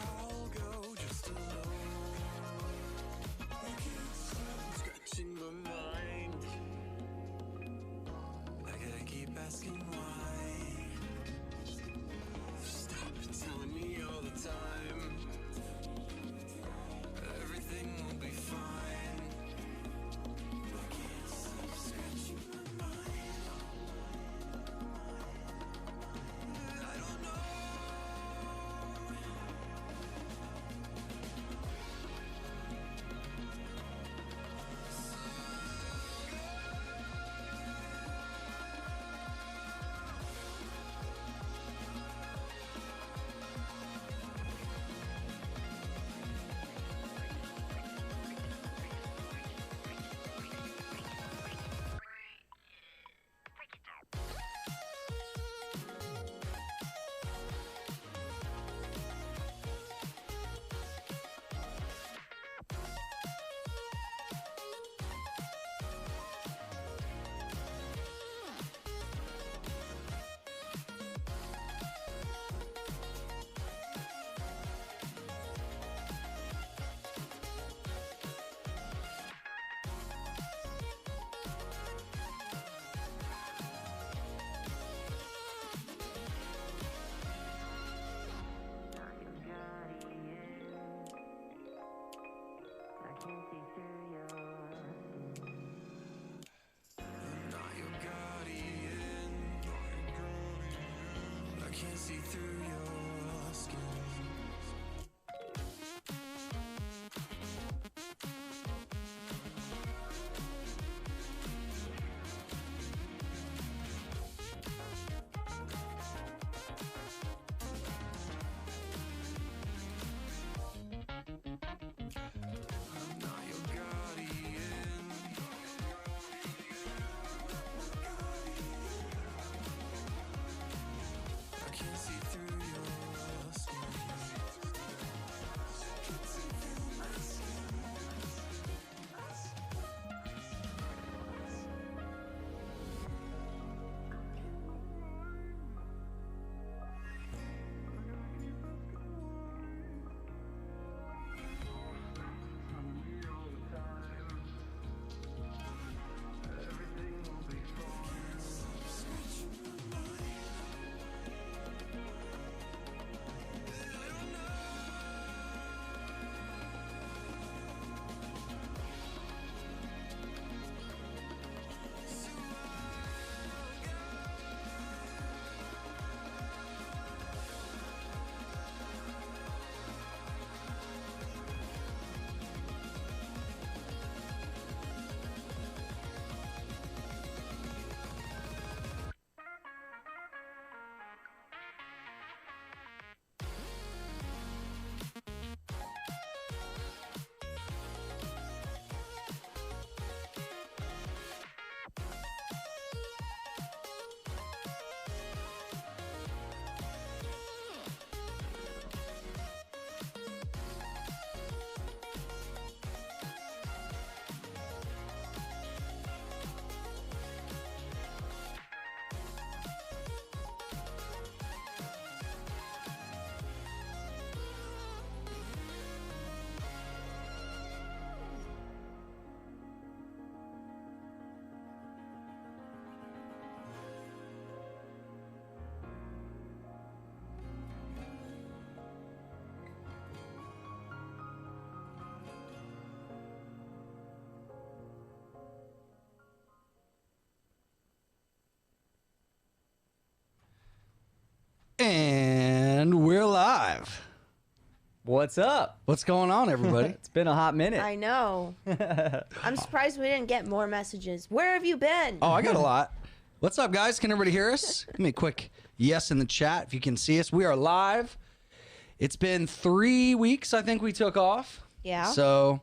I'll go just alone. I can't stop scratching my mind. I gotta keep asking why. Stop telling me all the time everything will be fine. I can't stop scratching my mind. I don't know. I'm not your guardian. I can't see through your skin. I'm not your guardian. I can't see through your skin. Can't see through my skin. Everything will be fine. Stop scratching my mind. I don't know. So I'll go. And we're live. What's up? What's going on, everybody? It's been a hot minute. I know. I'm surprised we didn't get more messages. Where have you been? Oh, I got a lot. What's up, guys? Can everybody hear us? Give me a quick yes in the chat if you can see us. We are live. It's been 3 weeks, I think we took off. Yeah. So,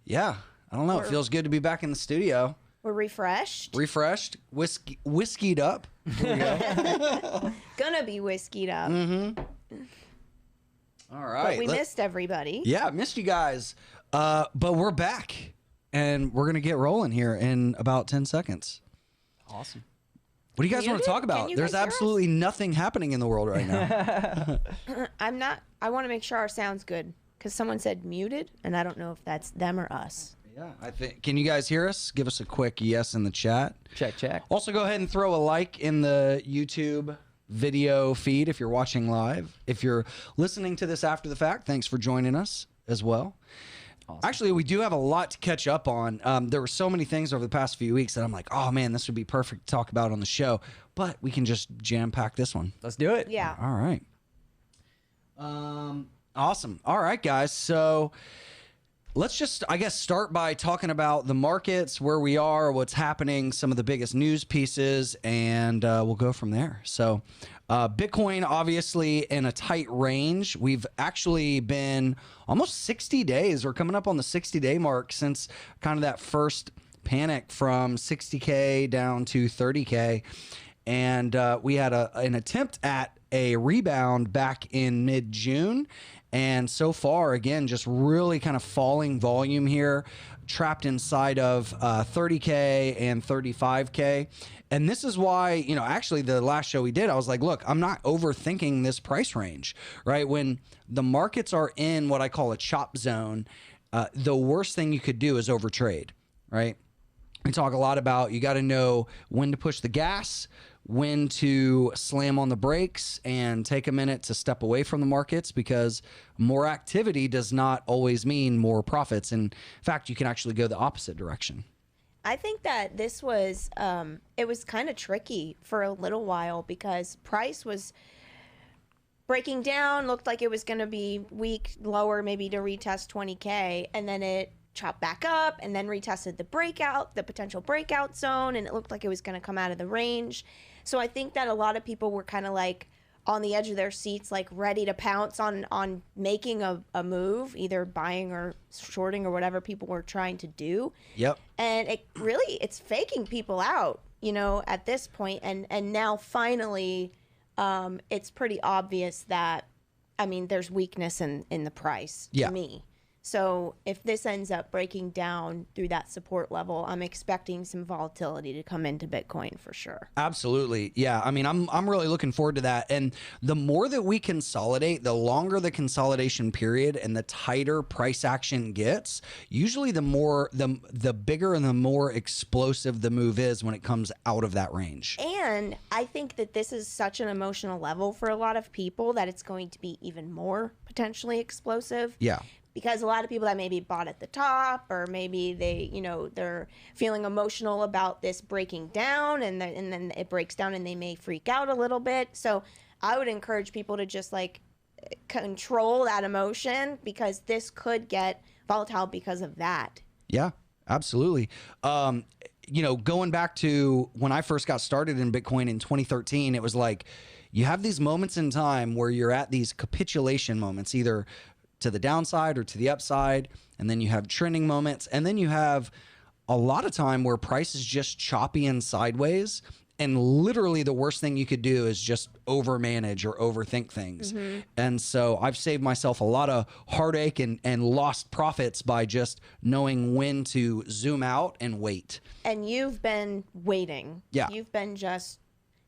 yeah, I don't know. It feels good to be back in the studio. We're refreshed. Refreshed, whiskeyed up. Here we go. Gonna be whiskeyed up. All right. But we missed everybody. Yeah, missed you guys. But we're back, and we're going to get rolling here in about 10 seconds. Awesome. What do you guys want to Muted? talk Can about? you There's guys hear us? absolutely nothing happening in the world right now. I'm not. I want to make sure our sound's good because someone said muted, and I don't know if that's them or us. Yeah, I think. Can you guys hear us? Give us a quick yes in the chat. Check. Also, go ahead and throw a like in the YouTube video feed if you're watching live. If you're listening to this after the fact, thanks for joining us as well. Awesome. Actually, we do have a lot to catch up on. There were so many things over the past few weeks that I'm like, oh man, this would be perfect to talk about on the show. But we can just jam pack this one. Let's do it. Yeah. All right. Awesome. All right, guys. So let's just, I guess, start by talking about the markets, where we are, what's happening, some of the biggest news pieces, and we'll go from there. So Bitcoin, obviously, in a tight range. We've actually been almost 60 days. We're coming up on the 60-day mark since kind of that first panic from 60K down to 30K. And we had an attempt at a rebound back in mid-June. And so far, again, just really kind of falling volume here, trapped inside of 30K and 35K. And this is why, you know, actually the last show we did, I was like, look, I'm not overthinking this price range, right? When the markets are in what I call a chop zone, the worst thing you could do is overtrade, right? We talk a lot about you got to know when to push the gas, when to slam on the brakes, and take a minute to step away from the markets, because more activity does not always mean more profits. In fact, you can actually go the opposite direction. I think that this was it was kind of tricky for a little while because price was breaking down, looked like it was going to be weak, lower, maybe to retest 20K, and then it chopped back up and then retested the potential breakout zone, and it looked like it was going to come out of the range. So I think that a lot of people were kind of like on the edge of their seats, like ready to pounce on making a move, either buying or shorting or whatever people were trying to do. Yep. And it's faking people out, you know, at this point. And now finally, it's pretty obvious that, I mean, there's weakness in the price to me. So if this ends up breaking down through that support level, I'm expecting some volatility to come into Bitcoin for sure. Absolutely. Yeah. I mean, I'm really looking forward to that. And the more that we consolidate, the longer the consolidation period and the tighter price action gets, usually the bigger and the more explosive the move is when it comes out of that range. And I think that this is such an emotional level for a lot of people that it's going to be even more potentially explosive. Yeah. Because a lot of people that maybe bought at the top, or maybe they, you know, they're feeling emotional about this breaking down, and then it breaks down and they may freak out a little bit. So I would encourage people to just like control that emotion, because this could get volatile because of that. Yeah, absolutely. You know, going back to when I first got started in Bitcoin in 2013, it was like you have these moments in time where you're at these capitulation moments, either to the downside or to the upside, and then you have trending moments, and then you have a lot of time where price is just choppy and sideways, and literally the worst thing you could do is just overmanage or overthink things. Mm-hmm. And so I've saved myself a lot of heartache and lost profits by just knowing when to zoom out and wait. And you've been waiting. Yeah. You've been just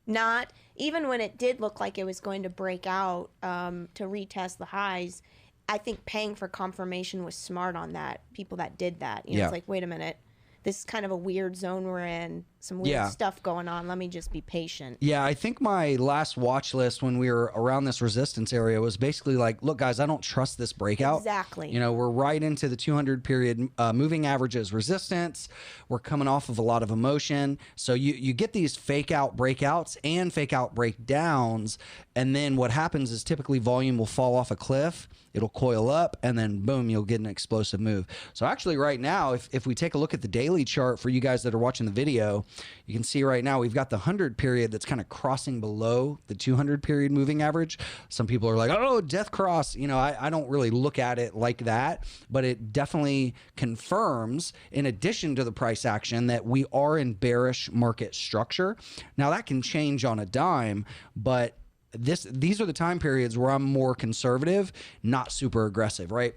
not, even when it did look like it was going to break out to retest the highs, I think paying for confirmation was smart on that. People that did that, you know, it's like, wait a minute, this is kind of a weird zone we're in, some weird stuff going on. Let me just be patient. Yeah, I think my last watch list when we were around this resistance area was basically like, look, guys, I don't trust this breakout. Exactly. You know, we're right into the 200 period moving averages resistance. We're coming off of a lot of emotion. So you get these fake out breakouts and fake out breakdowns. And then what happens is typically volume will fall off a cliff. It'll coil up, and then boom, you'll get an explosive move. So actually right now, if we take a look at the daily chart for you guys that are watching the video, you can see right now we've got the 100 period that's kind of crossing below the 200 period moving average. Some people are like, oh, death cross. You know, I don't really look at it like that, but it definitely confirms, in addition to the price action, that we are in bearish market structure. Now that can change on a dime, but these are the time periods where I'm more conservative, not super aggressive, right?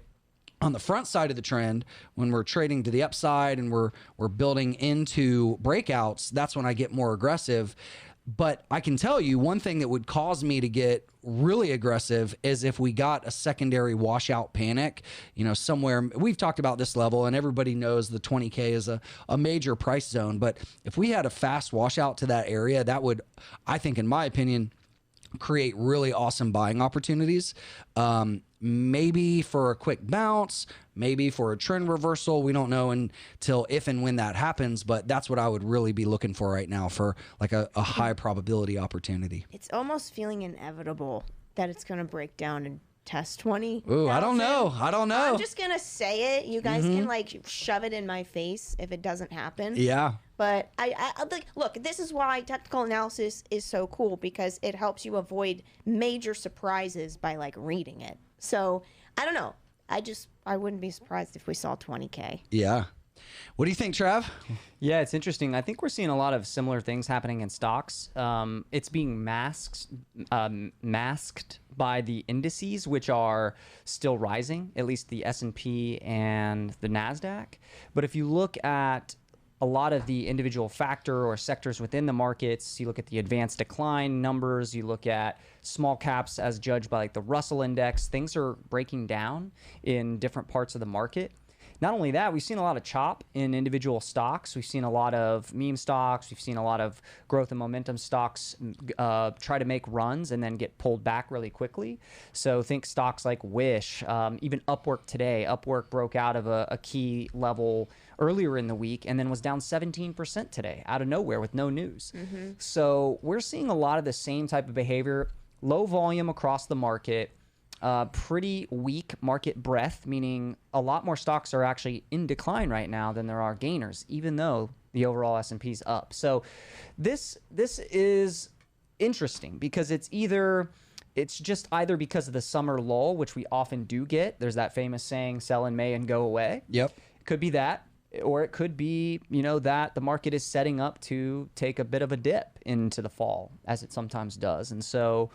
On the front side of the trend, when we're trading to the upside and we're building into breakouts, that's when I get more aggressive. But I can tell you one thing that would cause me to get really aggressive is if we got a secondary washout panic, somewhere. We've talked about this level and everybody knows the 20K is a major price zone. But if we had a fast washout to that area, that would, I think, in my opinion, create really awesome buying opportunities. Maybe for a quick bounce, maybe for a trend reversal. We don't know until if and when that happens, but that's what I would really be looking for right now for like a high probability opportunity. It's almost feeling inevitable that it's going to break down and test 20. Ooh, I don't know. I'm just going to say it. You guys can like shove it in my face if it doesn't happen. Yeah. But I look, this is why technical analysis is so cool, because it helps you avoid major surprises by like reading it. So I don't know. I wouldn't be surprised if we saw 20K. Yeah. What do you think, Trav? Yeah, it's interesting. I think we're seeing a lot of similar things happening in stocks. It's being masked by the indices, which are still rising, at least the S&P and the NASDAQ. But if you look at a lot of the individual factor or sectors within the markets, you look at the advanced decline numbers, you look at small caps as judged by like the Russell index, things are breaking down in different parts of the market. Not only that, we've seen a lot of chop in individual stocks. We've seen a lot of meme stocks. We've seen a lot of growth and momentum stocks try to make runs and then get pulled back really quickly. So think stocks like Wish, even Upwork today. Upwork broke out of a key level earlier in the week and then was down 17% today out of nowhere with no news. So we're seeing a lot of the same type of behavior, low volume across the market. Pretty weak market breadth, meaning a lot more stocks are actually in decline right now than there are gainers, even though the overall S&P is up. So this is interesting because it's just either because of the summer lull, which we often do get. There's that famous saying, sell in May and go away. Yep. It could be that. Or it could be, that the market is setting up to take a bit of a dip into the fall, as it sometimes does. And so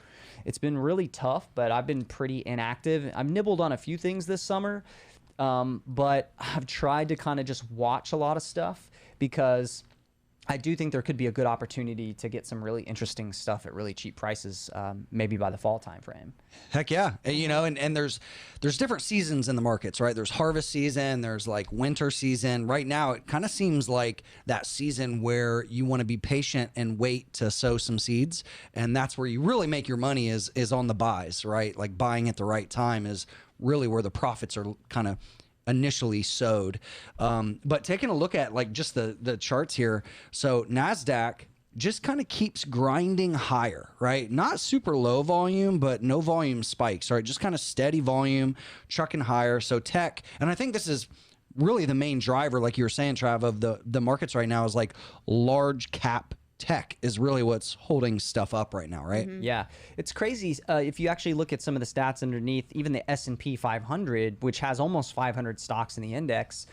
it's been really tough, but I've been pretty inactive. I've nibbled on a few things this summer, but I've tried to kind of just watch a lot of stuff because I do think there could be a good opportunity to get some really interesting stuff at really cheap prices, maybe by the fall time frame. Heck yeah. And there's different seasons in the markets, right? There's harvest season, there's like winter season. Right now, it kind of seems like that season where you want to be patient and wait to sow some seeds. And that's where you really make your money is on the buys, right? Like buying at the right time is really where the profits are kind of initially sowed. But taking a look at like just the charts here. So NASDAQ just kind of keeps grinding higher, right? Not super low volume, but no volume spikes, right? Just kind of steady volume, trucking higher. So tech, and I think this is really the main driver, like you were saying, Trav, of the markets right now is like large cap tech is really what's holding stuff up right now, right? Yeah, it's crazy. If you actually look at some of the stats underneath, even the S&P 500, which has almost 500 stocks in the index,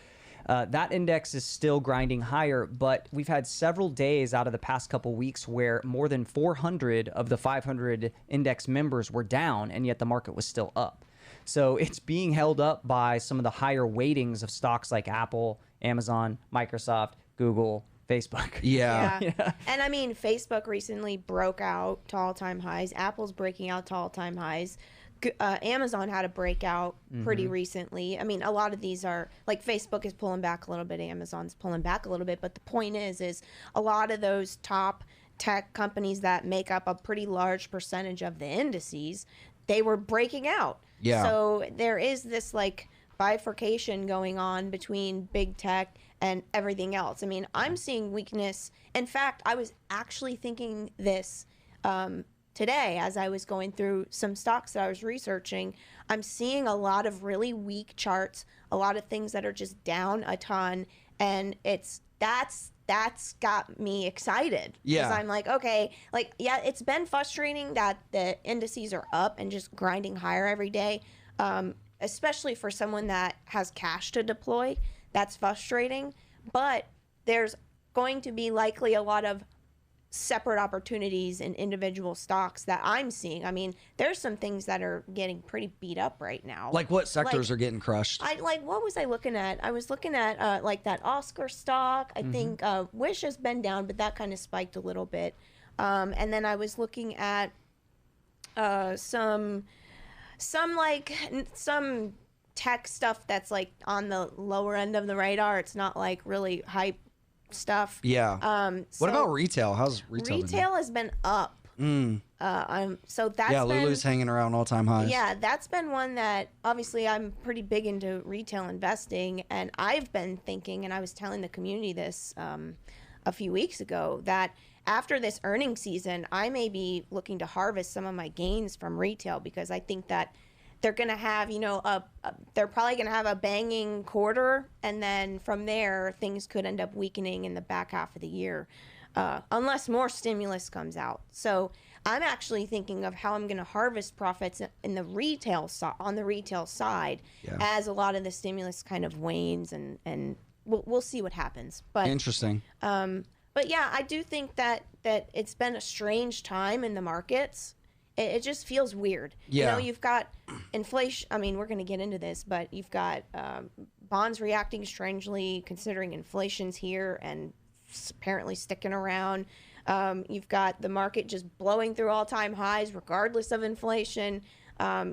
that index is still grinding higher, but we've had several days out of the past couple weeks where more than 400 of the 500 index members were down, and yet the market was still up. So it's being held up by some of the higher weightings of stocks like Apple, Amazon, Microsoft, Google, Facebook. Yeah. And I mean, Facebook recently broke out to all-time highs. Apple's breaking out to all-time highs. Amazon had a breakout pretty recently. I mean, a lot of these are like Facebook is pulling back a little bit, Amazon's pulling back a little bit, but the point is a lot of those top tech companies that make up a pretty large percentage of the indices, they were breaking out. Yeah. So there is this like bifurcation going on between big tech and everything else. I mean, I'm seeing weakness. In fact, I was actually thinking this today as I was going through some stocks that I was researching. I'm seeing a lot of really weak charts, a lot of things that are just down a ton, and that's got me excited. Yeah. Because I'm like, okay, like, yeah, it's been frustrating that the indices are up and just grinding higher every day, especially for someone that has cash to deploy. That's frustrating, but there's going to be likely a lot of separate opportunities in individual stocks that I'm seeing. I mean, there's some things that are getting pretty beat up right now. Like what sectors are getting crushed? What was I looking at? I was looking at like that Oscar stock. I think Wish has been down, but that kind of spiked a little bit. And then I was looking at some tech stuff that's like on the lower end of the radar. It's not like really hype stuff. Yeah. What about retail? How's retail? Retail has been up. So that's Lulu's hanging around all-time highs. Yeah, that's been one that obviously I'm pretty big into retail investing, and I've been thinking, and I was telling the community this a few weeks ago, that after this earnings season, I may be looking to harvest some of my gains from retail, because I think that they're going to have, they're probably going to have a banging quarter, and then from there, things could end up weakening in the back half of the year. Unless more stimulus comes out. So I'm actually thinking of how I'm going to harvest profits in the retail on the retail side, as a lot of the stimulus kind of wanes, and we'll see what happens. But interesting. But yeah, I do think that it's been a strange time in the markets. It just feels weird. Yeah. You've got inflation. I mean, we're going to get into this, but you've got bonds reacting strangely considering inflation's here and apparently sticking around. You've got the market just blowing through all-time highs regardless of inflation.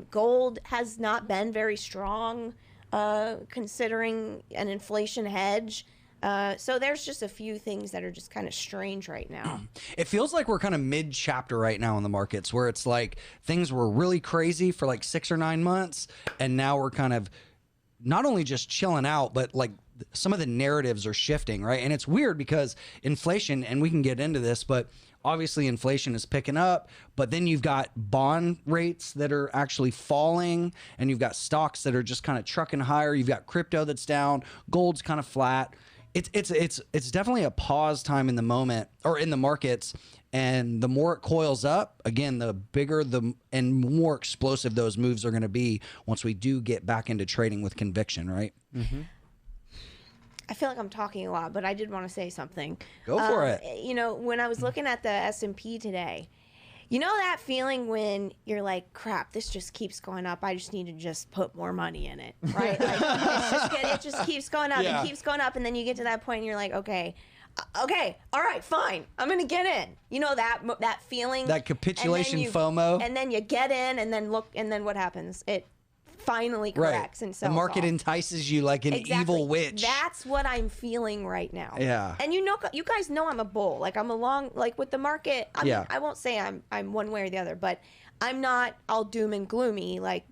Gold has not been very strong considering an inflation hedge. So there's just a few things that are just kind of strange right now. It feels like we're kind of mid-chapter right now in the markets, where it's like things were really crazy for like 6 or 9 months, and now we're kind of not only just chilling out, but like some of the narratives are shifting, right? And it's weird because inflation, and we can get into this, but obviously inflation is picking up, but then you've got bond rates that are actually falling, and you've got stocks that are just kind of trucking higher. You've got crypto that's down, gold's kind of flat. It's definitely a pause time in the moment, or in the markets. And the more it coils up, again, the bigger and more explosive those moves are going to be once we do get back into trading with conviction, right? Mm-hmm. I feel like I'm talking a lot, but I did want to say something. Go for it. When I was looking at the S&P today, that feeling when you're like, crap, this just keeps going up. I just need to just put more money in it, right? Like, it just keeps going up and keeps going up. And then you get to that point and you're like, okay, all right, fine. I'm going to get in. That feeling. That capitulation FOMO. And then you get in, and then look, and then what happens? It finally corrects and sells the market off. Entices you like an evil witch. That's what I'm feeling right now. Yeah. And you guys know I'm a bull. Like, I'm along, like, with the market. I won't say I'm one way or the other, but I'm not all doom and gloomy. Like,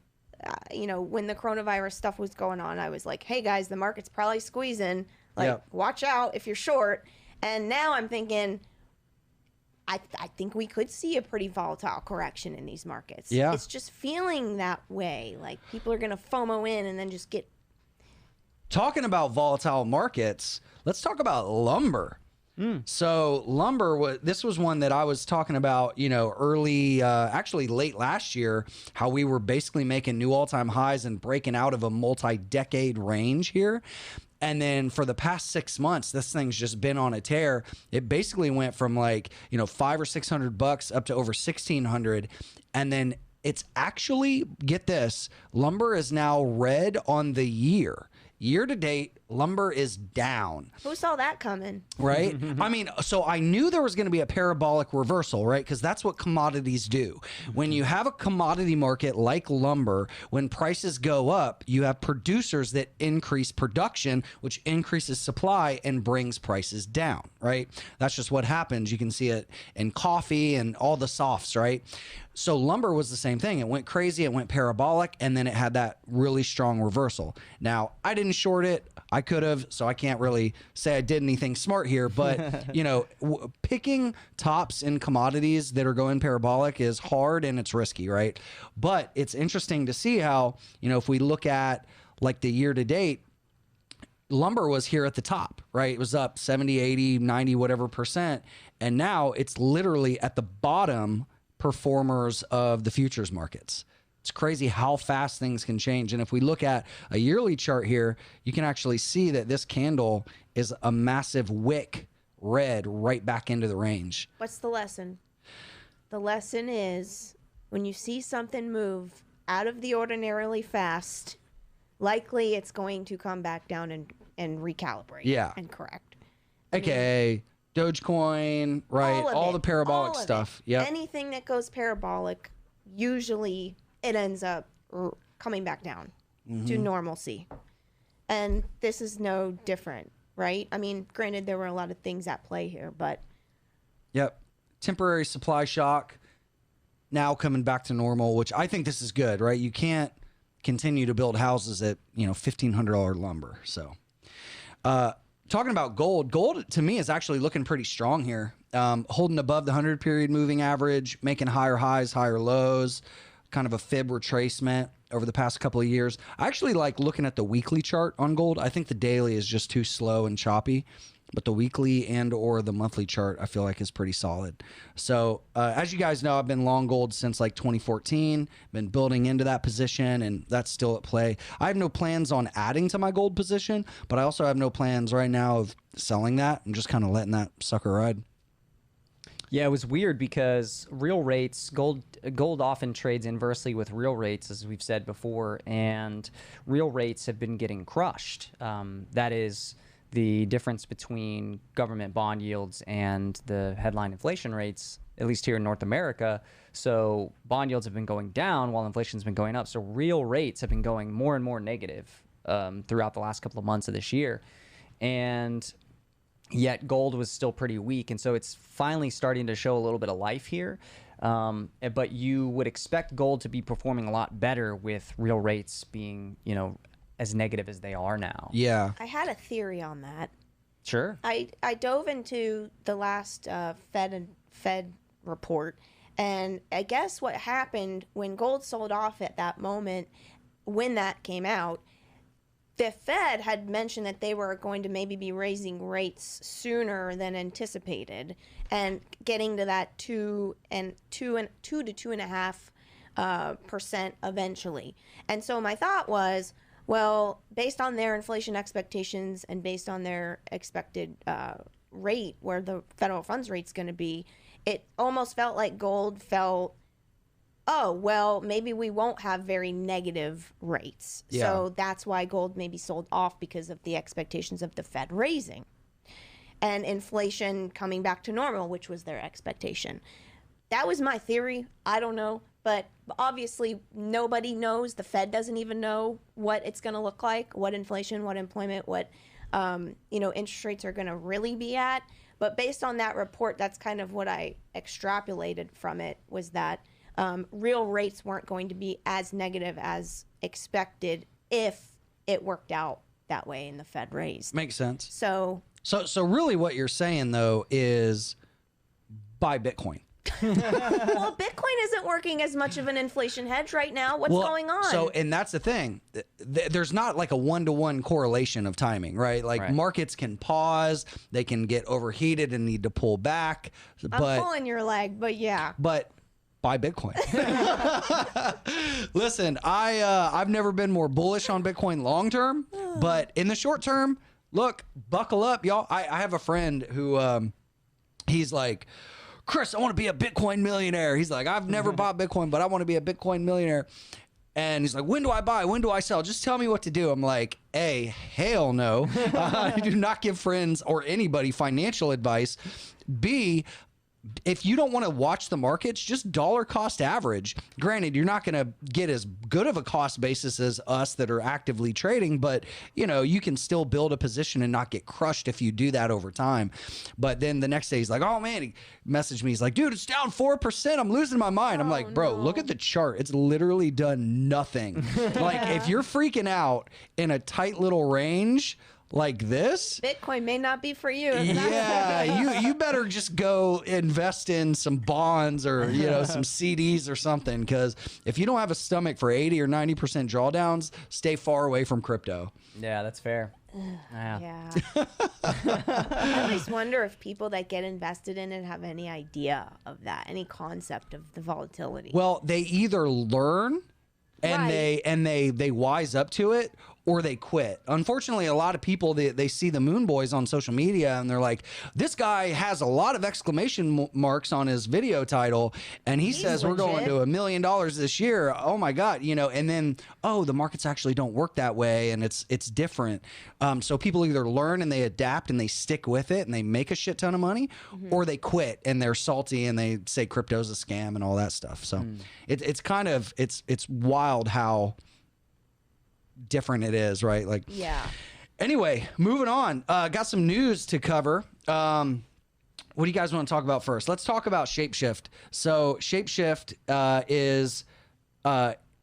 when the coronavirus stuff was going on, I was like, hey guys, the market's probably squeezing. Like, watch out if you're short. And now I'm thinking, I think we could see a pretty volatile correction in these markets. Yeah. It's just feeling that way. Like, people are going to FOMO in and then just get... Talking about volatile markets, let's talk about lumber. So lumber, this was one that I was talking about, early, actually late last year, how we were basically making new all-time highs and breaking out of a multi-decade range here. And then for the past 6 months, this thing's just been on a tear. It basically went from like, $500 or $600 up to over 1,600. And then it's actually, get this, lumber is now red on the year. Year to date, lumber is down. Who saw that coming? Right? I mean, so I knew there was going to be a parabolic reversal, right? Because that's what commodities do. When you have a commodity market like lumber, when prices go up, you have producers that increase production, which increases supply and brings prices down, right? That's just what happens. You can see it in coffee and all the softs, right? So lumber was the same thing. It went crazy, it went parabolic, and then it had that really strong reversal. Now, I didn't short it. I could have, so I can't really say I did anything smart here, but picking tops in commodities that are going parabolic is hard and it's risky, right? But it's interesting to see how, if we look at like the year to date, lumber was here at the top, right? It was up 70, 80, 90, whatever percent. And now it's literally at the bottom performers of the futures markets. It's crazy how fast things can change. And if we look at a yearly chart here, you can actually see that this candle is a massive wick red right back into the range. What's the lesson? The lesson is when you see something move out of the ordinarily fast, likely it's going to come back down and recalibrate. Yeah. And correct. Okay. Dogecoin, right? All the parabolic stuff. Yeah. Yep. Anything that goes parabolic, usually it ends up coming back down to normalcy. And this is no different, right? I mean, granted, there were a lot of things at play here, but. Yep. Temporary supply shock. Now coming back to normal, which I think this is good, right? You can't continue to build houses at, $1,500 lumber. So, talking about gold to me is actually looking pretty strong here. Holding above the 100-period moving average, making higher highs, higher lows, kind of a fib retracement over the past couple of years. I actually like looking at the weekly chart on gold. I think the daily is just too slow and choppy, but the weekly and or the monthly chart I feel like is pretty solid. So as you guys know, I've been long gold since like 2014, been building into that position, and that's still at play. I have no plans on adding to my gold position, but I also have no plans right now of selling that. I'm just kind of letting that sucker ride. Yeah, it was weird because real rates, gold often trades inversely with real rates, as we've said before, and real rates have been getting crushed. That is the difference between government bond yields and the headline inflation rates, at least here in North America. So bond yields have been going down while inflation's been going up. So real rates have been going more and more negative throughout the last couple of months of this year. And yet gold was still pretty weak. And so it's finally starting to show a little bit of life here. But you would expect gold to be performing a lot better with real rates being, as negative as they are now. Yeah. I had a theory on that. Sure. I dove into the last Fed report, and I guess what happened when gold sold off at that moment, when that came out, the Fed had mentioned that they were going to maybe be raising rates sooner than anticipated, and getting to that 2 to 2.5% eventually. And so my thought was, well, based on their inflation expectations and based on their expected rate, where the federal funds rate's going to be, it almost felt like gold felt, oh, well, maybe we won't have very negative rates. Yeah. So that's why gold maybe sold off, because of the expectations of the Fed raising and inflation coming back to normal, which was their expectation. That was my theory. I don't know. But obviously, nobody knows. The Fed doesn't even know what it's going to look like, what inflation, what employment, what interest rates are going to really be at. But based on that report, that's kind of what I extrapolated from it, was that real rates weren't going to be as negative as expected if it worked out that way and the Fed raised. Makes sense. So really what you're saying, though, is buy Bitcoin. well, Bitcoin isn't working as much of an inflation hedge right now. What's going on? So, and that's the thing. There's not like a one-to-one correlation of timing, right? Like Right. markets can pause, they can get overheated and need to pull back. I'm pulling your leg, but yeah. But buy Bitcoin. Listen, I've never been more bullish on Bitcoin long term, but in the short term, look, buckle up, y'all. I have a friend who he's like, Chris, I want to be a Bitcoin millionaire. He's like, I've never bought Bitcoin, but I want to be a Bitcoin millionaire. And he's like, when do I buy? When do I sell? Just tell me what to do. I'm like, A, hell no. I do not give friends or anybody financial advice. B, if you don't want to watch the markets, just dollar cost average. Granted, you're not going to get as good of a cost basis as us that are actively trading, but you can still build a position and not get crushed if you do that over time. But then the next day he's like, oh man, he messaged me. He's like, dude, it's down 4%. I'm losing my mind. I'm like, bro, look at the chart. It's literally done nothing. Like if you're freaking out in a tight little range like this, Bitcoin may not be for you. yeah, you better just go invest in some bonds or some CDs or something, because if you don't have a stomach for 80 or 90% drawdowns, stay far away from crypto. Yeah, that's fair. Yeah. I always wonder if people that get invested in it have any idea of that, any concept of the volatility. Well, they either learn and Right. they wise up to it, or they quit. Unfortunately, a lot of people, they see the Moon Boys on social media and they're like, this guy has a lot of exclamation marks on his video title and he says we're going to $1 million this year. Oh my God, you know, and then, oh, the markets actually don't work that way and it's different. So people either learn and they adapt and they stick with it and they make a shit ton of money, or they quit and they're salty and they say crypto's a scam and all that stuff. So it's kind of, it's wild how different it is, right? Like, Yeah. anyway, moving on. Got some news to cover. What do you guys want to talk about first? Let's talk about Shapeshift. So Shapeshift is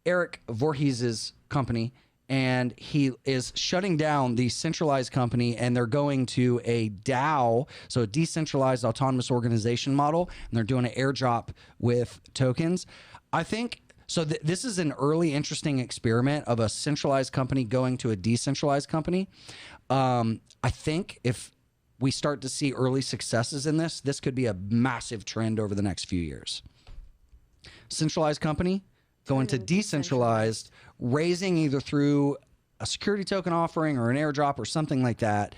Eric Voorhees's company, and he is shutting down the centralized company, and they're going to a DAO, so a decentralized autonomous organization model, and they're doing an airdrop with tokens. I think so. This is an early, interesting experiment of a centralized company going to a decentralized company. I think if we start to see early successes in this, this could be a massive trend over the next few years. Centralized company going to decentralized, raising either through a security token offering or an airdrop or something like that.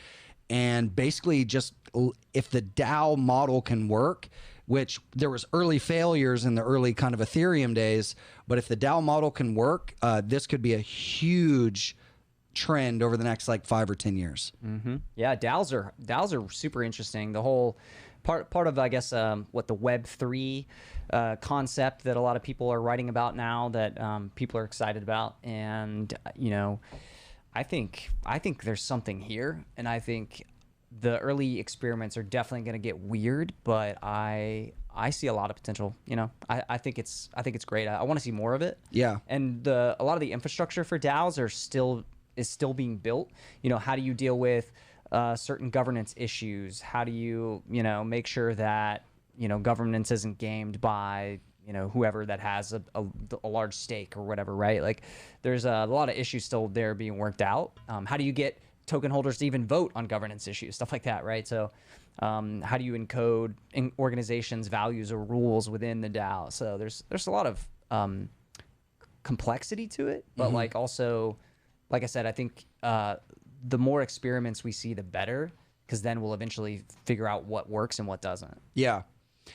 And basically just if the DAO model can work, which there was early failures in the early kind of Ethereum days, but if the DAO model can work, this could be a huge trend over the next like 5 or 10 years. Yeah, DAOs are super interesting. The whole part of, I guess, what the Web3 concept that a lot of people are writing about now, that people are excited about, and you know, I think there's something here, and I think the early experiments are definitely going to get weird, but I see a lot of potential. You know, I think it's great. I want to see more of it. Yeah. And a lot of the infrastructure for DAOs is still being built. You know, how do you deal with certain governance issues? How do you make sure that governance isn't gamed by whoever that has a large stake or whatever, right? Like, there's a lot of issues still there being worked out. How do you get token holders to even vote on governance issues, stuff like that, right? So how do you encode in organizations' values or rules within the DAO? So there's a lot of complexity to it, but like also, like I said, I think the more experiments we see, the better, because then we'll eventually figure out what works and what doesn't. Yeah.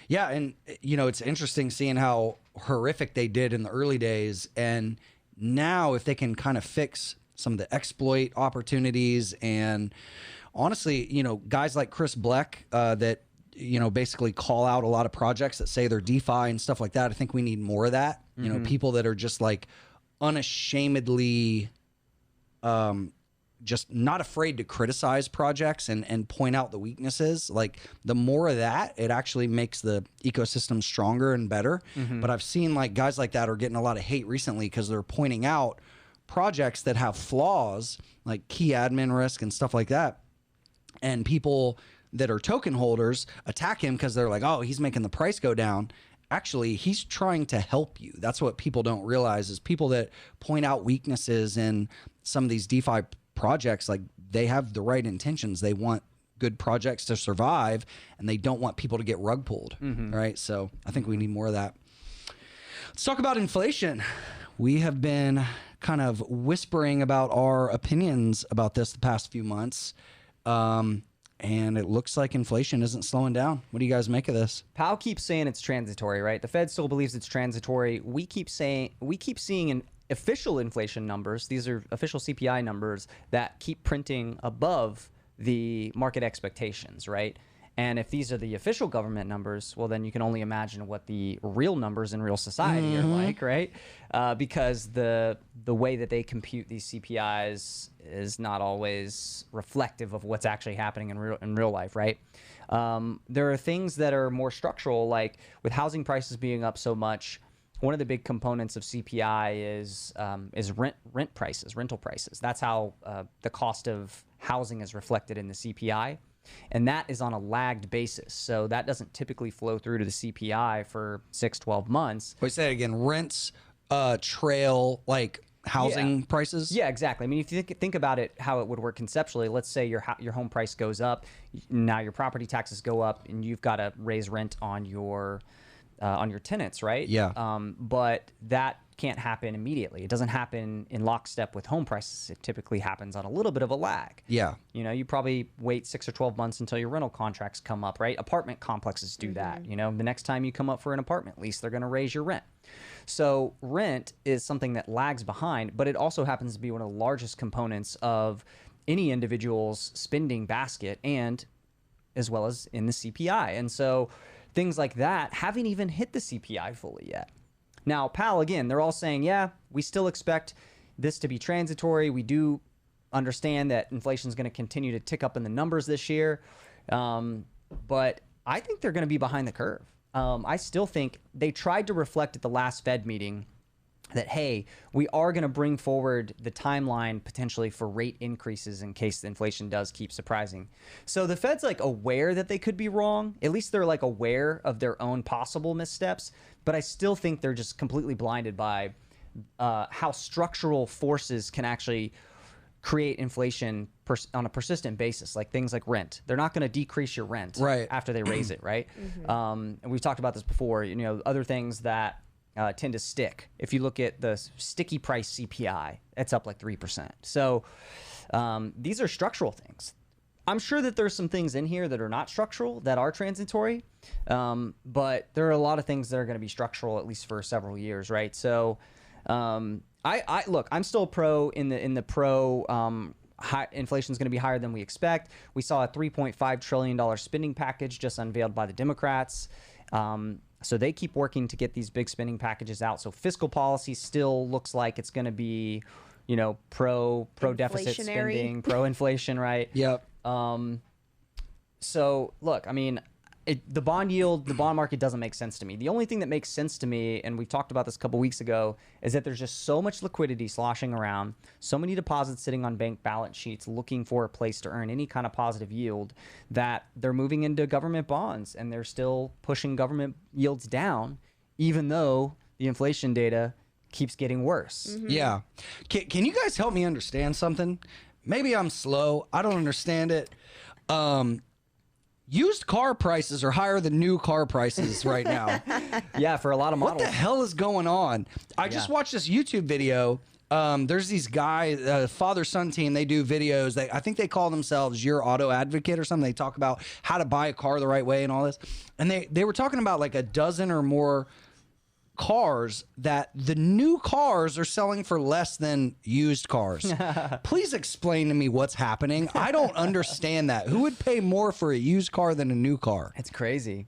Yeah, and it's interesting seeing how horrific they did in the early days, and now if they can kind of fix some of the exploit opportunities, and honestly, guys like Chris Bleck that basically call out a lot of projects that say they're DeFi and stuff like that. I think we need more of that. People that are just like unashamedly just not afraid to criticize projects and point out the weaknesses. Like, the more of that, it actually makes the ecosystem stronger and better. But I've seen like guys like that are getting a lot of hate recently because they're pointing out projects that have flaws, like key admin risk and stuff like that. And people that are token holders attack him because they're like, oh, he's making the price go down. Actually, he's trying to help you. That's what people don't realize, is people that point out weaknesses in some of these DeFi projects, like, they have the right intentions. They want good projects to survive, and they don't want people to get rug pulled, right? So I think we need more of that. Let's talk about inflation. We have been kind of whispering about our opinions about this the past few months, and it looks like inflation isn't slowing down. What do you guys make of this? Powell keeps saying it's transitory, right? The Fed still believes it's transitory. We keep seeing an official inflation numbers. These are official CPI numbers that keep printing above the market expectations, right? And if these are the official government numbers, well, then you can only imagine what the real numbers in real society are like, right? Because the way that they compute these CPIs is not always reflective of what's actually happening in real life, right? There are things that are more structural, like with housing prices being up so much. One of the big components of CPI is rent prices, rental prices. That's how the cost of housing is reflected in the CPI. And that is on a lagged basis. So that doesn't typically flow through to the CPI for 6-12 months. Wait, say that again. Rents trail like housing prices? Yeah, exactly. I mean, if you think about it, how it would work conceptually, let's say your home price goes up. Now your property taxes go up, and you've got to raise rent on your tenants, right? Yeah. But that can't happen immediately. It doesn't happen in lockstep with home prices. It typically happens on a little bit of a lag. Yeah. You know, you probably wait 6 or 12 months until your rental contracts come up, right? Apartment complexes do that. You know, the next time you come up for an apartment lease, they're going to raise your rent. So rent is something that lags behind, but it also happens to be one of the largest components of any individual's spending basket, and as well as in the CPI. And so things like that haven't even hit the CPI fully yet. Now, Powell, again, they're all saying, yeah, we still expect this to be transitory. We do understand that inflation is going to continue to tick up in the numbers this year. But I think they're going to be behind the curve. I still think they tried to reflect at the last Fed meeting that, hey, we are going to bring forward the timeline potentially for rate increases in case the inflation does keep surprising. So the Fed's like aware that they could be wrong. At least they're like aware of their own possible missteps. But I still think they're just completely blinded by how structural forces can actually create inflation on a persistent basis, like things like rent. They're not going to decrease your rent after they raise it, right? And we've talked about this before. You know, other things that tend to stick. If you look at the sticky price CPI, it's up like 3%. So these are structural things. I'm sure that there's some things in here that are not structural, that are transitory, but there are a lot of things that are going to be structural at least for several years, right? So I look, I'm still pro in the pro. High, inflation is going to be higher than we expect. We saw a $3.5 trillion spending package just unveiled by the Democrats. So they keep working to get these big spending packages out. So fiscal policy still looks like it's going to be, you know, pro deficit spending, pro inflation, right? Yep. So look, I mean, the bond yield, the bond market doesn't make sense to me. The only thing that makes sense to me, and we talked about this a couple weeks ago, is that there's just so much liquidity sloshing around, so many deposits sitting on bank balance sheets looking for a place to earn any kind of positive yield, that they're moving into government bonds, and they're still pushing government yields down, even though the inflation data keeps getting worse. Yeah. Can you guys help me understand something? Maybe I'm slow. I don't understand it. Used car prices are higher than new car prices right now. Yeah, for a lot of models. What the hell is going on? I just watched this YouTube video. There's these guys, father-son team. They do videos. I think they call themselves Your Auto Advocate or something. They talk about how to buy a car the right way and all this. And they were talking about like a dozen or more cars that the new cars are selling for less than used cars. Please explain to me what's happening. I don't understand that. Who would pay more for a used car than a new car? It's crazy.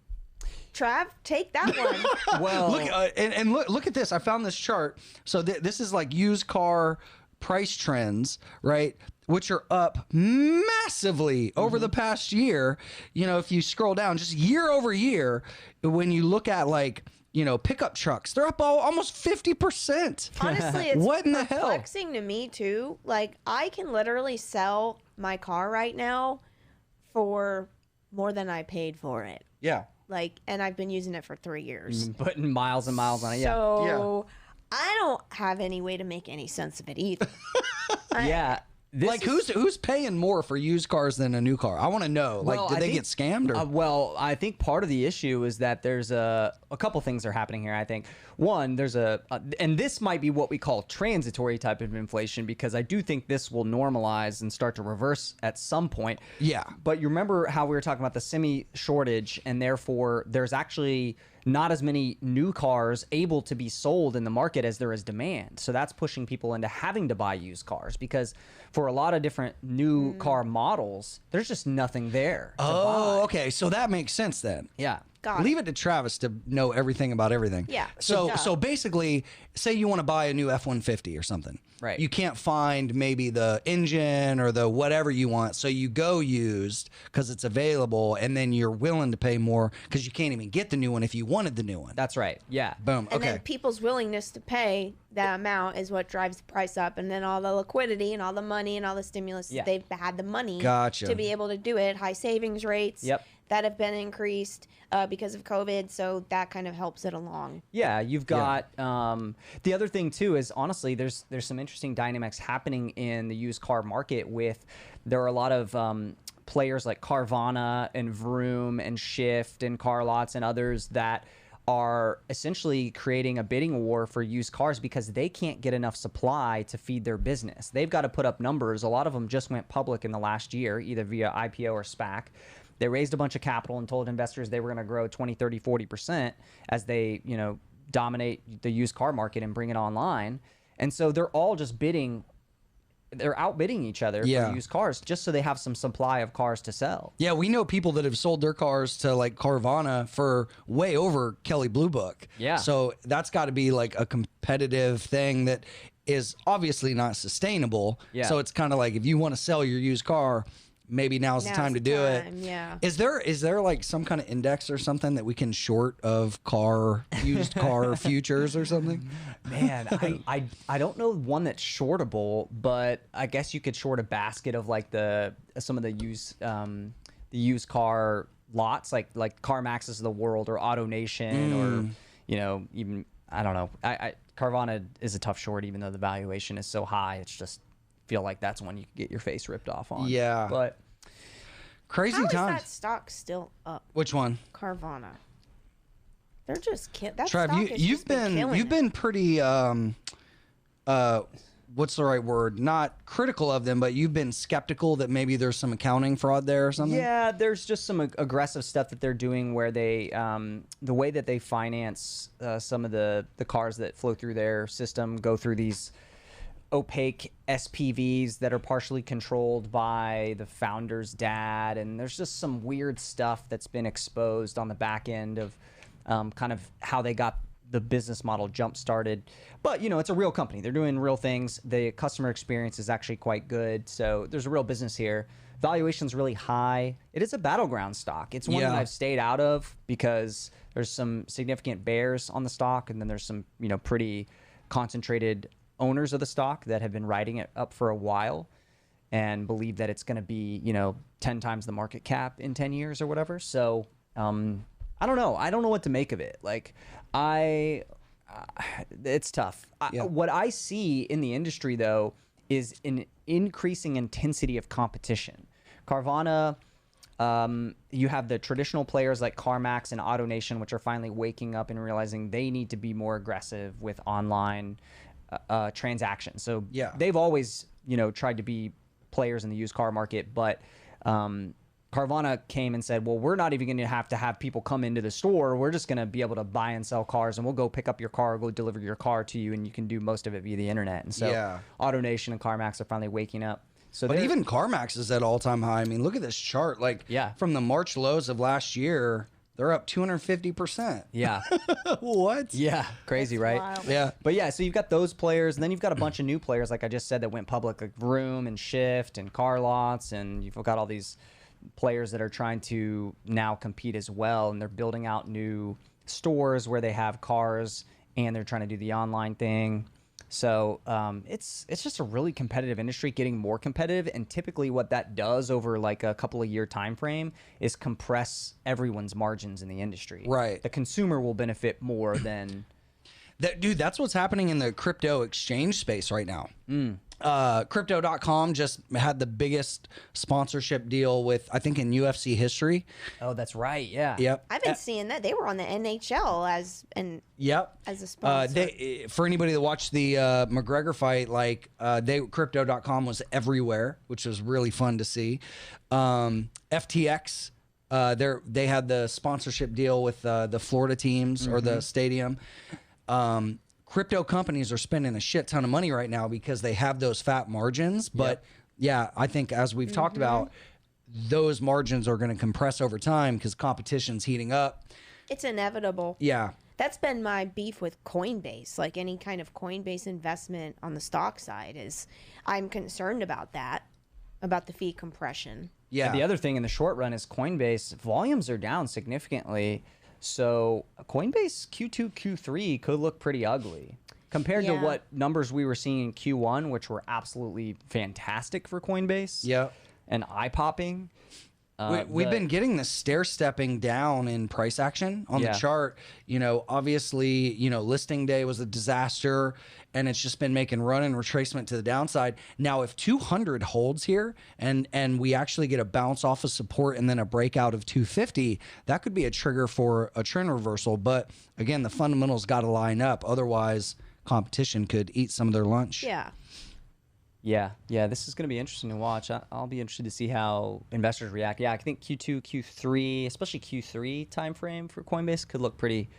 Trav, take that one. Well, look, look at this. I found this chart. So this is like used car price trends, right? Which are up massively over the past year. You know, if you scroll down just year over year, when you look at like, you know, pickup trucks, they're up almost 50%. Honestly, it's what in the hell? perplexing to me too. Like, I can literally sell my car right now for more than I paid for it. Yeah. Like, and I've been using it for 3 years. Putting miles and miles on it. So I don't have any way to make any sense of it either. Yeah. Like who's paying more for used cars than a new car? I want to know. Like, did they get scammed? Or? Well, I think part of the issue is that there's a couple things are happening here. I think one, there's and this might be what we call transitory type of inflation, because I do think this will normalize and start to reverse at some point. Yeah. But you remember how we were talking about the semi shortage, and therefore there's actually not as many new cars able to be sold in the market as there is demand. So that's pushing people into having to buy used cars, because for a lot of different new car models, there's just nothing there to buy. Okay. So that makes sense then. Yeah. Leave it to Travis to know everything about everything. Yeah. So basically, say you want to buy a new F-150 or something. Right. You can't find maybe the engine or the whatever you want, so you go used because it's available, and then you're willing to pay more because you can't even get the new one if you wanted the new one. That's right. Yeah. Boom. And Okay. then people's willingness to pay that amount is what drives the price up. And then all the liquidity and all the money and all the stimulus, Yeah. they've had the money Gotcha. to be able to do it. High savings rates that have been increased because of COVID. So that kind of helps it along. Yeah, you've got the other thing too is, honestly, there's some interesting dynamics happening in the used car market. There are a lot of players like Carvana and Vroom and Shift and Car Lots and others that are essentially creating a bidding war for used cars because they can't get enough supply to feed their business. They've got to put up numbers. A lot of them just went public in the last year, either via IPO or SPAC. They raised a bunch of capital and told investors they were going to grow 20, 30, 40% as they, dominate the used car market and bring it online. And so they're all just bidding. They're outbidding each other for used cars just so they have some supply of cars to sell. Yeah, we know people that have sold their cars to like Carvana for way over Kelley Blue Book. Yeah. So that's got to be like a competitive thing that is obviously not sustainable. Yeah. So it's kind of like if you want to sell your used car, maybe now's the time to do it. Yeah. Is there like some kind of index or something that we can short of used car futures or something? Man, I don't know one that's shortable, but I guess you could short a basket of like some of the used car lots, like CarMaxes of the world or AutoNation or even I don't know. Carvana is a tough short, even though the valuation is so high. It's just feel like that's one you could get your face ripped off on. Yeah, but crazy How times. is that stock still up? Which one? Carvana. They're just that Trev, stock has you've just been killing it. been pretty what's the right word? Not critical of them, but you've been skeptical that maybe there's some accounting fraud there or something. Yeah, there's just some aggressive stuff that they're doing where they, the way that they finance some of the cars that flow through their system go through these opaque SPVs that are partially controlled by the founder's dad, and there's just some weird stuff that's been exposed on the back end of kind of how they got the business model jump started. But it's a real company. They're doing real things. The customer experience is actually quite good. So there's a real business here. Valuation's really high. It is a battleground stock. It's one that I've stayed out of because there's some significant bears on the stock, and then there's some, pretty concentrated owners of the stock that have been riding it up for a while and believe that it's going to be, 10 times the market cap in 10 years or whatever. So, I don't know. I don't know what to make of it. Like it's tough. What I see in the industry though is an increasing intensity of competition. Carvana, you have the traditional players like CarMax and AutoNation, which are finally waking up and realizing they need to be more aggressive with online transactions. So they've always, tried to be players in the used car market, but Carvana came and said, well, we're not even going to have people come into the store. We're just going to be able to buy and sell cars, and we'll go pick up your car, go deliver your car to you, and you can do most of it via the internet. And so AutoNation and CarMax are finally waking up. So but even CarMax is at all-time high. I mean, look at this chart. Like from the March lows of last year, they're up 250%. Yeah. What? Yeah. Crazy, right? Wild. Yeah. But yeah, so you've got those players, and then you've got a bunch of new players, like I just said, that went public, like Vroom and Shift and Car Lots, and you've got all these players that are trying to now compete as well, and they're building out new stores where they have cars, and they're trying to do the online thing. So it's just a really competitive industry, getting more competitive, and typically what that does over like a couple of year time frame is compress everyone's margins in the industry. Right. The consumer will benefit more than Dude, that's what's happening in the crypto exchange space right now. Crypto.com just had the biggest sponsorship deal with, I think, in UFC history. Oh, that's right. Yeah. Yep. I've been seeing that they were on the NHL as a sponsor. For anybody that watched the McGregor fight, Crypto.com was everywhere, which was really fun to see. FTX, they had the sponsorship deal with the Florida teams or the stadium. Crypto companies are spending a shit ton of money right now because they have those fat margins. But I think as we've talked about, those margins are going to compress over time because competition's heating up. It's inevitable. Yeah. That's been my beef with Coinbase. Like any kind of Coinbase investment on the stock side I'm concerned about that, about the fee compression. Yeah. And the other thing in the short run is Coinbase volumes are down significantly. So Coinbase Q2, Q3 could look pretty ugly compared to what numbers we were seeing in Q1, which were absolutely fantastic for Coinbase. Yeah. And eye-popping. We've been getting this stair-stepping down in price action on the chart. You know, obviously, you know, listing day was a disaster, and it's just been making run and retracement to the downside. Now, if 200 holds here and we actually get a bounce off of support and then a breakout of 250, that could be a trigger for a trend reversal. But again, the fundamentals got to line up. Otherwise, competition could eat some of their lunch. Yeah. Yeah, this is going to be interesting to watch. I'll be interested to see how investors react. Yeah, I think Q2, Q3, especially Q3 timeframe for Coinbase could look pretty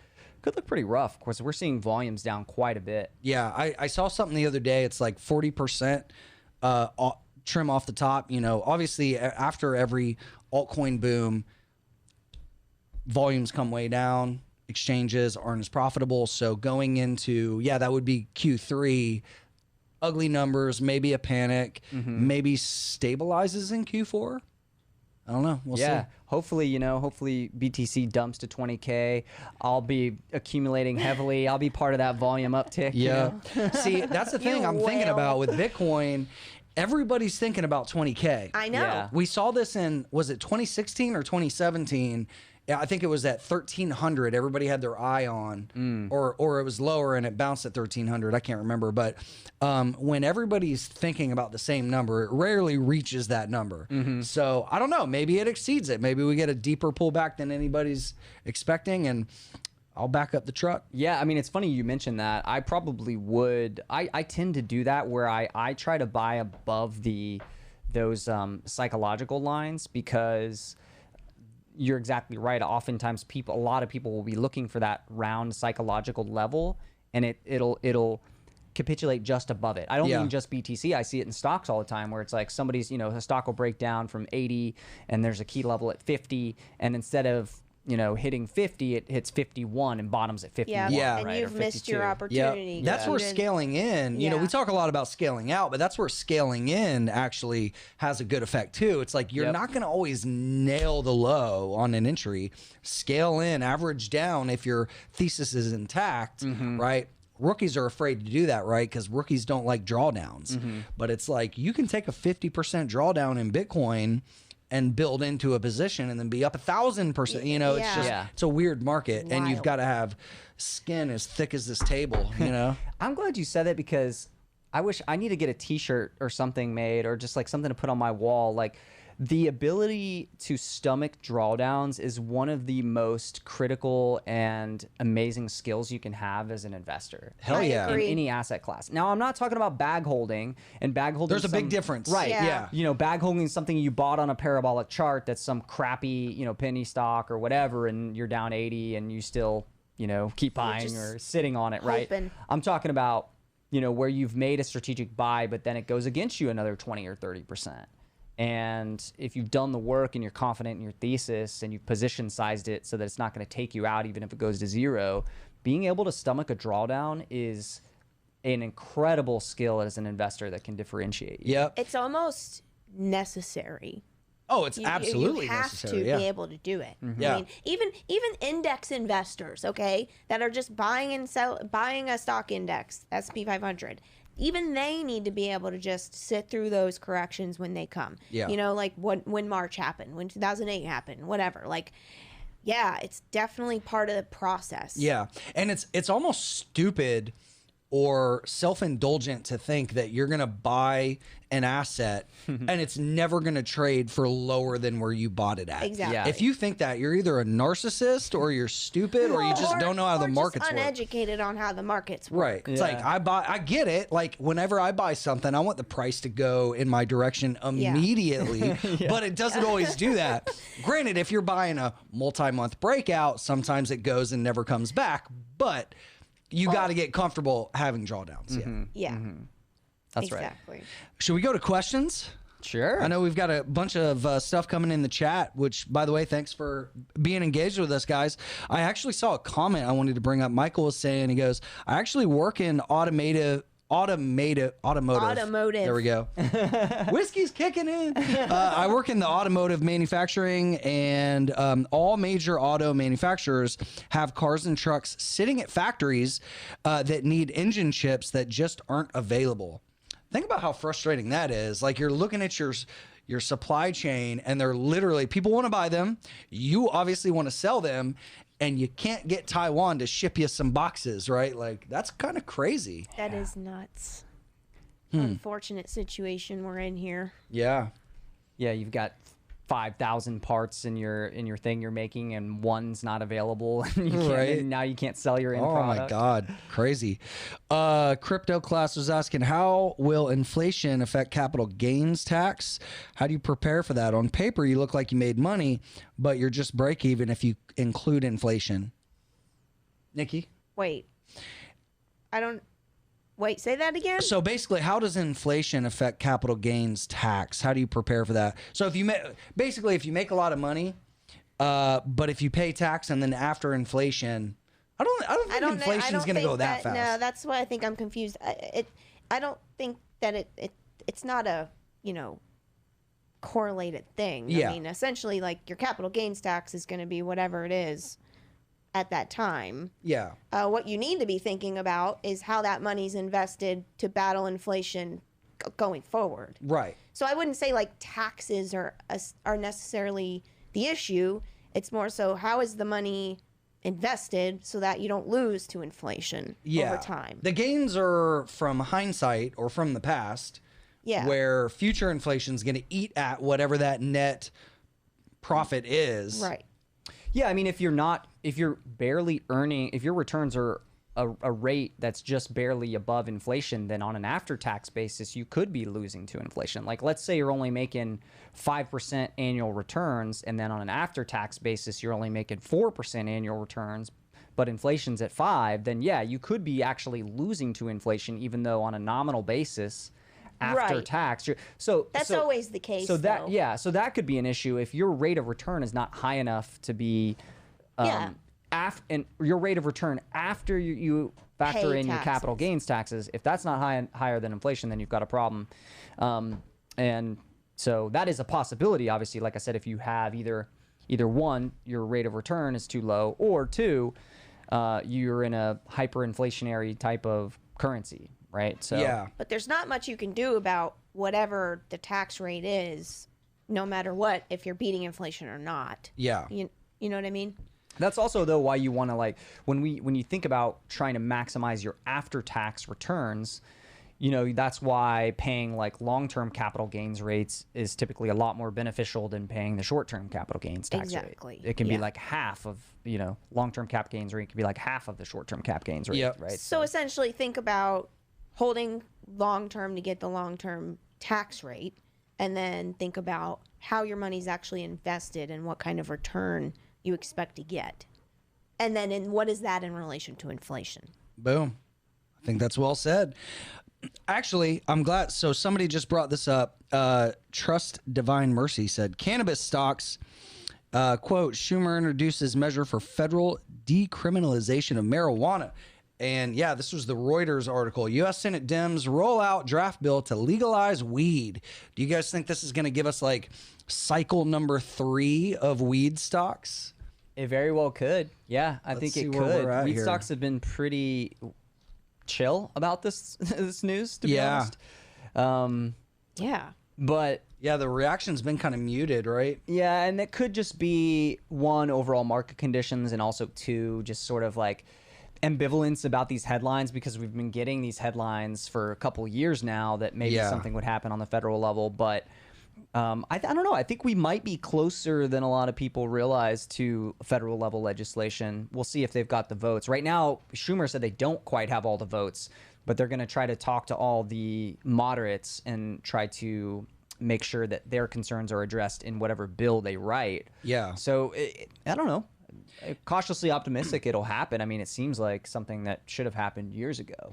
rough. Of course, we're seeing volumes down quite a bit. Yeah, I saw something the other day. It's like 40% trim off the top. You know, obviously after every altcoin boom, volumes come way down. Exchanges aren't as profitable. So going into, that would be Q3. Ugly numbers, maybe a panic, maybe stabilizes in Q4. I don't know. We'll see. Hopefully, hopefully BTC dumps to 20K. I'll be accumulating heavily. I'll be part of that volume uptick. Yeah. See, that's the thing I'm thinking about with Bitcoin. Everybody's thinking about 20K. I know. Yeah. We saw this in, was it 2016 or 2017? Yeah, I think it was at 1,300. Everybody had their eye on, or it was lower and it bounced at 1,300. I can't remember, but when everybody's thinking about the same number, it rarely reaches that number. So I don't know. Maybe it exceeds it. Maybe we get a deeper pullback than anybody's expecting, and I'll back up the truck. Yeah, I mean, it's funny you mentioned that. I probably would. I tend to do that where I try to buy above those psychological lines, because you're exactly right. Oftentimes, a lot of people will be looking for that round psychological level, and it'll capitulate just above it. I don't mean just BTC. I see it in stocks all the time, where it's like somebody's, a stock will break down from 80, and there's a key level at 50, and instead of hitting 50, it hits 51 and bottoms at 51. Yeah. And right, you've or missed your 52. opportunity. That's where scaling in, we talk a lot about scaling out, but that's where scaling in actually has a good effect too. It's like you're not going to always nail the low on an entry. Scale in, average down if your thesis is intact, right? Rookies are afraid to do that, right? Because rookies don't like drawdowns. But it's like you can take a 50% drawdown in Bitcoin and build into a position and then be up 1,000%. It's just it's a weird market, and you've got to have skin as thick as this table. I'm glad you said that, because I need to get a T-shirt or something made, or just like something to put on my wall. Like, the ability to stomach drawdowns is one of the most critical and amazing skills you can have as an investor. Hell yeah. In any asset class. Now, I'm not talking about bag holding, and bag holding. There's a big difference. Right. Yeah. Bag holding is something you bought on a parabolic chart that's some crappy, penny stock or whatever, and you're down 80 and you still, keep buying or sitting on it, right? I'm talking about, where you've made a strategic buy, but then it goes against you another 20 or 30%. And if you've done the work and you're confident in your thesis and you've position sized it so that it's not going to take you out even if it goes to zero, being able to stomach a drawdown is an incredible skill as an investor that can differentiate you. Yep. It's almost necessary. Oh, it's absolutely you have necessary. to be able to do it. Yeah. I mean, even index investors, okay, that are just buying a stock index, S&P 500. Even they need to be able to just sit through those corrections when they come. Yeah. Like when March happened, when 2008 happened, whatever. Like, yeah, it's definitely part of the process. Yeah. And it's almost stupid or self-indulgent to think that you're going to buy an asset and it's never going to trade for lower than where you bought it at. Exactly. Yeah. If you think that, you're either a narcissist or you're stupid or you just don't know how the markets work. work. Uneducated on how the markets work. Right. It's like I get it. Like whenever I buy something, I want the price to go in my direction immediately, but it doesn't always do that. Granted, if you're buying a multi-month breakout, sometimes it goes and never comes back, but you got to get comfortable having drawdowns. Yeah. That's right. Exactly. Should we go to questions? Sure. I know we've got a bunch of stuff coming in the chat, which, by the way, thanks for being engaged with us, guys. I actually saw a comment I wanted to bring up. Michael was saying, he goes, I actually work in automotive. There we go. Whiskey's kicking in. I work in the automotive manufacturing, and all major auto manufacturers have cars and trucks sitting at factories that need engine chips that just aren't available. Think about how frustrating that is. Like, you're looking at your supply chain, and they're literally, people want to buy them. You obviously want to sell them, and you can't get Taiwan to ship you some boxes, right? Like, that's kind of crazy. That is nuts. Unfortunate situation we're in here. Yeah. Yeah, you've got 5,000 parts in your thing you're making, and one's not available. And you can't, Right. and now you can't sell your end Oh product. my God, crazy. Crypto class was asking, how will inflation affect capital gains tax? How do you prepare for that? On paper, you look like you made money, but you're just break even if you include inflation. Nikki? Wait. Wait, say that again? So basically, how does inflation affect capital gains tax? How do you prepare for that? So if you if you make a lot of money, but if you pay tax and then after inflation, I don't think inflation's going to go that fast. No, that's why I think I'm confused. I don't think that it's not a, correlated thing. Yeah. I mean, essentially, like, your capital gains tax is going to be whatever it is at that time. Yeah. What you need to be thinking about is how that money's invested to battle inflation going forward. Right. So I wouldn't say like taxes are necessarily the issue. It's more so how is the money invested so that you don't lose to inflation over time. The gains are from hindsight or from the past. Yeah. Where future inflation is going to eat at whatever that profit is. Right. Yeah, I mean, if you're barely earning, if your returns are a rate that's just barely above inflation, then on an after-tax basis, you could be losing to inflation. Like, let's say you're only making 5% annual returns, and then on an after-tax basis, you're only making 4% annual returns, but inflation's at 5%, then yeah, you could be actually losing to inflation, even though on a nominal basis, after Right. tax. That's always the case. So that though. so that could be an issue if your rate of return is not high enough to be Yeah. and your rate of return after you factor Pay in your capital taxes. gains taxes, if that's not higher than inflation, then you've got a problem. And so that is a possibility. Obviously, like I said, if you have either one, your rate of return is too low, or two, you're in a hyperinflationary type of currency, right? So Yeah. But there's not much you can do about whatever the tax rate is, no matter what, if you're beating inflation or not. Yeah. You know what I mean? That's also though why you want to, like, when you think about trying to maximize your after-tax returns, that's why paying like long-term capital gains rates is typically a lot more beneficial than paying the short-term capital gains tax Exactly. rate. It can be Yeah. like half of, long-term cap gains rate can be like half of the short-term cap gains rate, Yep. right? So essentially, think about holding long term to get the long term tax rate, and then think about how your money's actually invested and what kind of return you expect to get. And then what is that in relation to inflation? Boom. I think that's well said. Actually, I'm glad. So somebody just brought this up. Trust Divine Mercy said, cannabis stocks, quote, Schumer introduces measure for federal decriminalization of marijuana. And yeah, this was the Reuters article. U.S. Senate Dems roll out draft bill to legalize weed. Do you guys think this is going to give us like cycle number 3 of weed stocks? It very well could. Yeah, I think see it where we're could. at Weed here. stocks have been pretty chill about this news, to be Yeah. honest. Yeah. But Yeah, the reaction's been kind of muted, right? yeah, and it could just be, one, overall market conditions, and also two, just sort of like ambivalence about these headlines, because we've been getting these headlines for a couple years now that maybe Yeah. something would happen on the federal level. But I don't know. I think we might be closer than a lot of people realize to federal level legislation. We'll see if they've got the votes. Right now, Schumer said they don't quite have all the votes, but they're going to try to talk to all the moderates and try to make sure that their concerns are addressed in whatever bill they write. Yeah. So I don't know. Cautiously optimistic it'll happen. I mean, it seems like something that should have happened years ago.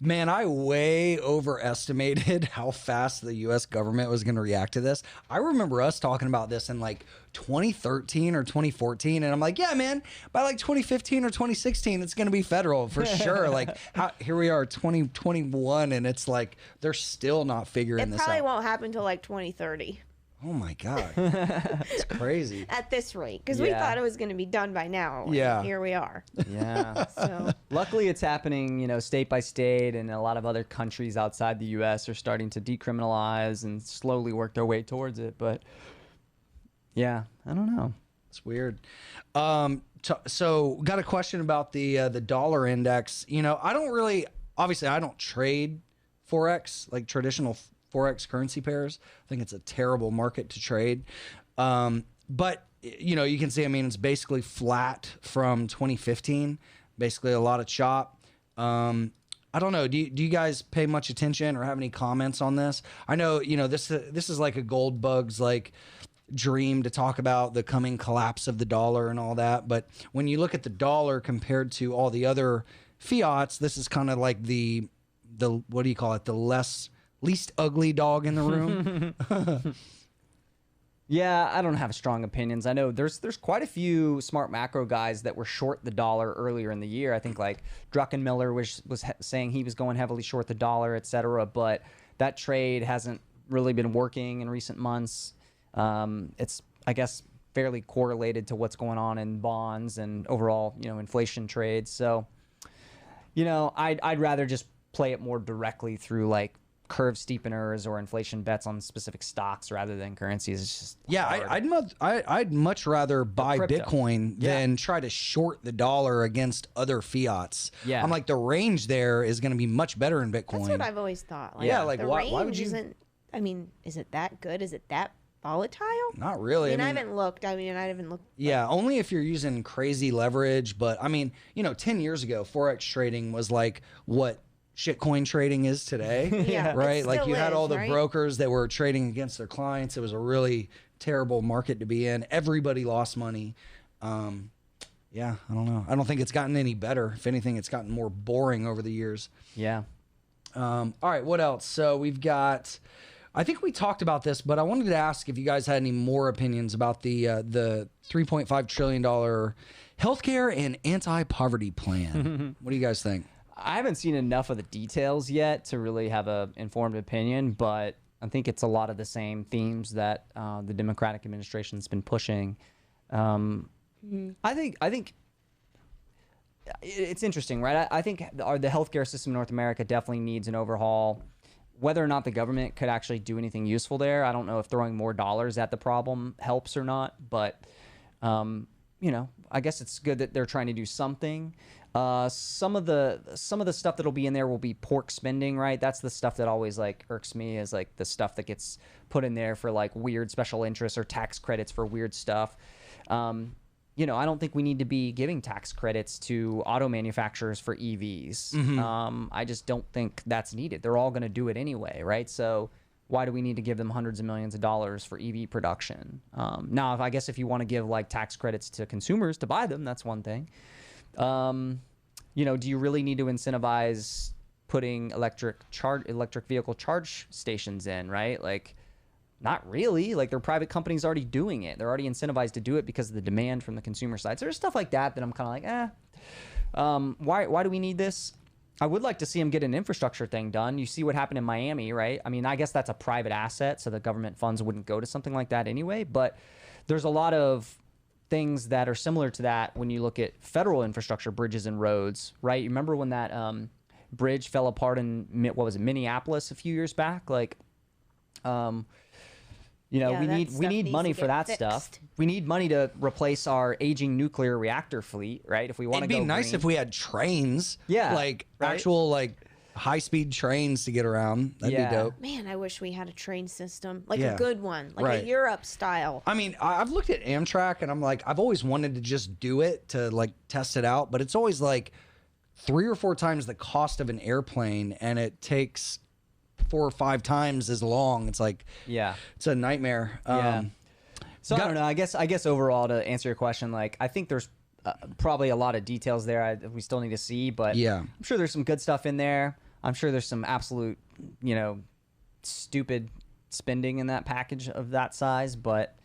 Man, I way overestimated how fast the U.S. government was going to react to this. I remember us talking about this in like 2013 or 2014, and I'm like, yeah, man, by like 2015 or 2016, it's going to be federal for sure. Like, here we are, 2021, and it's like they're still not figuring It this probably out. won't happen until like 2030. Oh my God. It's crazy. at this rate, because we Yeah. thought it was going to be done by now. and Yeah. here we are. Yeah. So Luckily, it's happening, state by state, and a lot of other countries outside the U.S. are starting to decriminalize and slowly work their way towards it. But yeah, I don't know. It's weird. So got a question about the dollar index. I don't really, obviously I don't trade Forex, like traditional Forex currency pairs. I think it's a terrible market to trade. But you can see, it's basically flat from 2015, basically a lot of chop. I don't know. Do you guys pay much attention or have any comments on this? I know, this is like a gold bug's like dream to talk about the coming collapse of the dollar and all that. But when you look at the dollar compared to all the other fiats, this is kind of like the what do you call it? The least ugly dog in the room. Yeah, I don't have strong opinions. I know there's quite a few smart macro guys that were short the dollar earlier in the year. I think like Druckenmiller was saying he was going heavily short the dollar, et cetera. But that trade hasn't really been working in recent months. It's, I guess, fairly correlated to what's going on in bonds and overall, inflation trades. So, I'd rather just play it more directly through like curve steepeners or inflation bets on specific stocks rather than currencies. It's just hard. I'd much rather buy crypto. Bitcoin than try to short the dollar against other fiats. Yeah. I'm like, the range there is going to be much better in Bitcoin. that's what I've always thought. Yeah, like, the why range would you- isn't. Is it that good? Is it that volatile? Not really. I haven't looked. I haven't looked. Yeah, only if you're using crazy leverage. But 10 years ago, Forex trading was like what shitcoin trading is today. Yeah, it right? Like still you had all is, the right? brokers that were trading against their clients. It was a really terrible market to be in. Everybody lost money. Yeah, I don't know. I don't think it's gotten any better. If anything, it's gotten more boring over the years. Yeah. All right, what else? So we've got, I think we talked about this, but I wanted to ask if you guys had any more opinions about the $3.5 trillion healthcare and anti-poverty plan. What do you guys think? I haven't seen enough of the details yet to really have an informed opinion, but I think it's a lot of the same themes that the Democratic administration's been pushing. I think it's interesting, right? I think the healthcare system in North America definitely needs an overhaul. Whether or not the government could actually do anything useful there, I don't know if throwing more dollars at the problem helps or not. But I guess it's good that they're trying to do something. Some of the stuff that'll be in there will be pork spending, right? That's the stuff that always like irks me, is like the stuff that gets put in there for like weird special interests or tax credits for weird stuff. I don't think we need to be giving tax credits to auto manufacturers for EVs. I just don't think that's needed. They're all going to do it anyway, right? So why do we need to give them hundreds of millions of dollars for EV production? Now, I guess if you want to give like tax credits to consumers to buy them, that's one thing. Do you really need to incentivize putting electric vehicle charge stations in, right? Like, not really. Like, their private companies already doing it. They're already incentivized to do it because of the demand from the consumer side. So there's stuff like that I'm kind of like, why do we need this? I would like to see them get an infrastructure thing done. You see what happened in Miami, right? I guess that's a private asset, so the government funds wouldn't go to something like that anyway. But there's a lot of things that are similar to that when you look at federal infrastructure, bridges and roads, right? You remember when that bridge fell apart in Minneapolis a few years back? Like, we need money for that stuff. We need money to replace our aging nuclear reactor fleet, right? If we want to go It'd be nice green. if we had trains. Yeah, like right? actual like high-speed trains to get around. That'd be dope. Man, I wish we had a train system, like Yeah. a good one, like Right. a Europe style. I've looked at Amtrak and I'm like, I've always wanted to just do it to like test it out, but it's always like 3 or 4 times the cost of an airplane, and it takes 4 or 5 times as long. It's like, it's a nightmare. So I don't know. I guess overall, to answer your question, like, I think there's probably a lot of details there we still need to see, but I'm sure there's some good stuff in there. I'm sure there's some absolute, stupid spending in that package of that size, but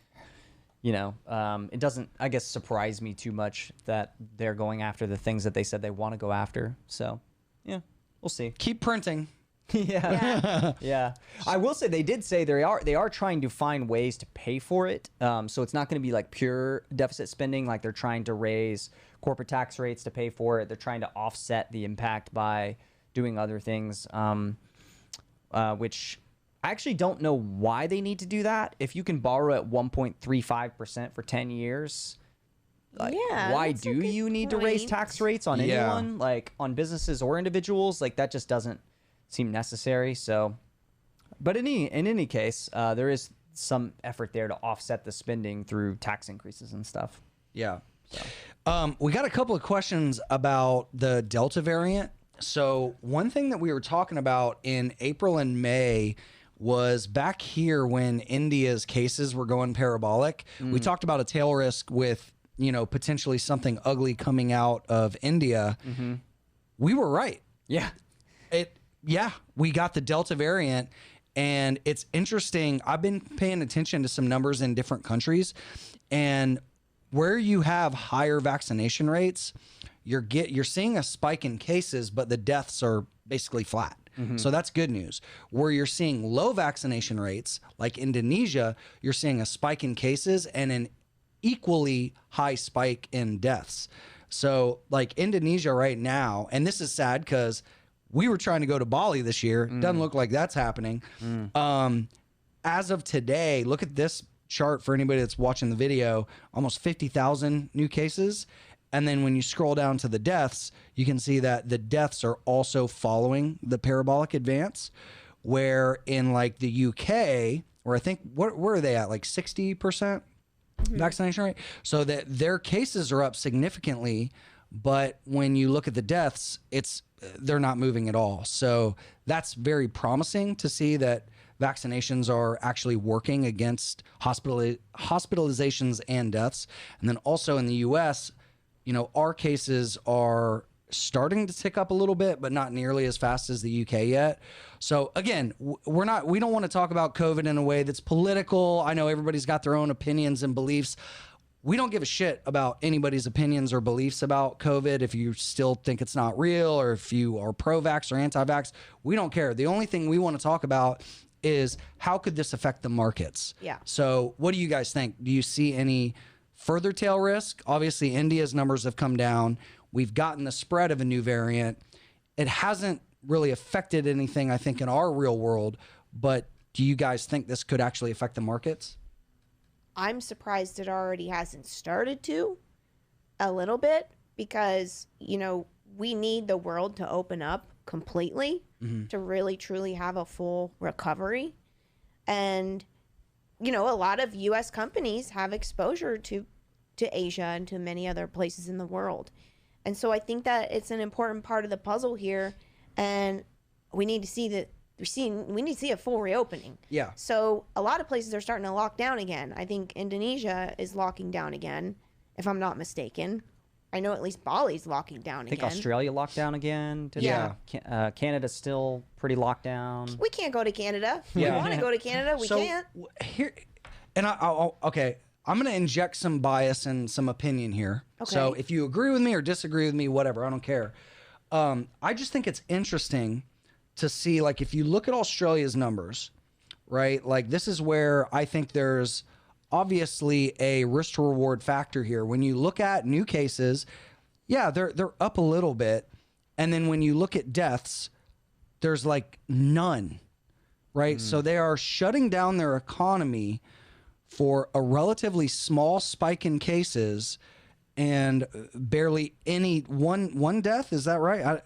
it doesn't, I guess, surprise me too much that they're going after the things that they said they want to go after. So, yeah, we'll see. Keep printing. Yeah. Yeah. I will say they did say they are trying to find ways to pay for it. So it's not going to be like pure deficit spending. Like they're trying to raise corporate tax rates to pay for it. They're trying to offset the impact by doing other things, which I actually don't know why they need to do that. If you can borrow at 1.35% for 10 years, like, Yeah, why that's a do good you need to raise point. tax rates on Yeah. anyone, like on businesses or individuals? Like that just doesn't seem necessary. So, but in any case, there is some effort there to offset the spending through tax increases and stuff. Yeah. We got a couple of questions about the Delta variant. So one thing that we were talking about in April and May was back here when India's cases were going parabolic. We talked about a tail risk with, potentially something ugly coming out of India. We were right. Yeah. We got the Delta variant, and it's interesting. I've been paying attention to some numbers in different countries, and where you have higher vaccination rates, you're seeing a spike in cases, but the deaths are basically flat. So that's good news. Where you're seeing low vaccination rates, like Indonesia, you're seeing a spike in cases and an equally high spike in deaths. So like Indonesia right now, and this is sad because we were trying to go to Bali this year. Doesn't look like that's happening. As of today, look at this chart for anybody that's watching the video, almost 50,000 new cases. And then when you scroll down to the deaths, you can see that the deaths are also following the parabolic advance, where in like the UK, or I think, where are they at? Like 60% vaccination rate? So that their cases are up significantly, but when you look at the deaths, they're not moving at all. So that's very promising to see that vaccinations are actually working against hospitalizations and deaths. And then also in the US, our cases are starting to tick up a little bit, but not nearly as fast as the UK yet. So again, we don't want to talk about COVID in a way that's political. I know everybody's got their own opinions and beliefs. We don't give a shit about anybody's opinions or beliefs about COVID. If you still think it's not real, or if you are pro-vax or anti-vax, we don't care. The only thing we want to talk about is how could this affect the markets? Yeah. So what do you guys think? Do you see any further tail risk? Obviously, India's numbers have come down. We've gotten the spread of a new variant. It hasn't really affected anything, I think, in our real world. But do you guys think this could actually affect the markets? I'm surprised it already hasn't started to a little bit, because, we need the world to open up completely to really truly have a full recovery. And, a lot of U.S. companies have exposure to Asia and to many other places in the world. And so I think that it's an important part of the puzzle here. And we need to see a full reopening. Yeah. So a lot of places are starting to lock down again. I think Indonesia is locking down again, if I'm not mistaken. I know at least Bali's locking down I think again. Australia locked down again today. Yeah. Canada's still pretty locked down. We can't go to Canada. If Yeah. we want to go to Canada, we can't. Here, and okay, I'm going to inject some bias and some opinion here. Okay. So if you agree with me or disagree with me, whatever, I don't care. I just think it's interesting to see, like, if you look at Australia's numbers, right? Like, this is where I think there's obviously a risk to reward factor here. When you look at new cases, yeah, they're up a little bit. And then when you look at deaths, there's like none, right? So they are shutting down their economy for a relatively small spike in cases and barely any one death. Is that right?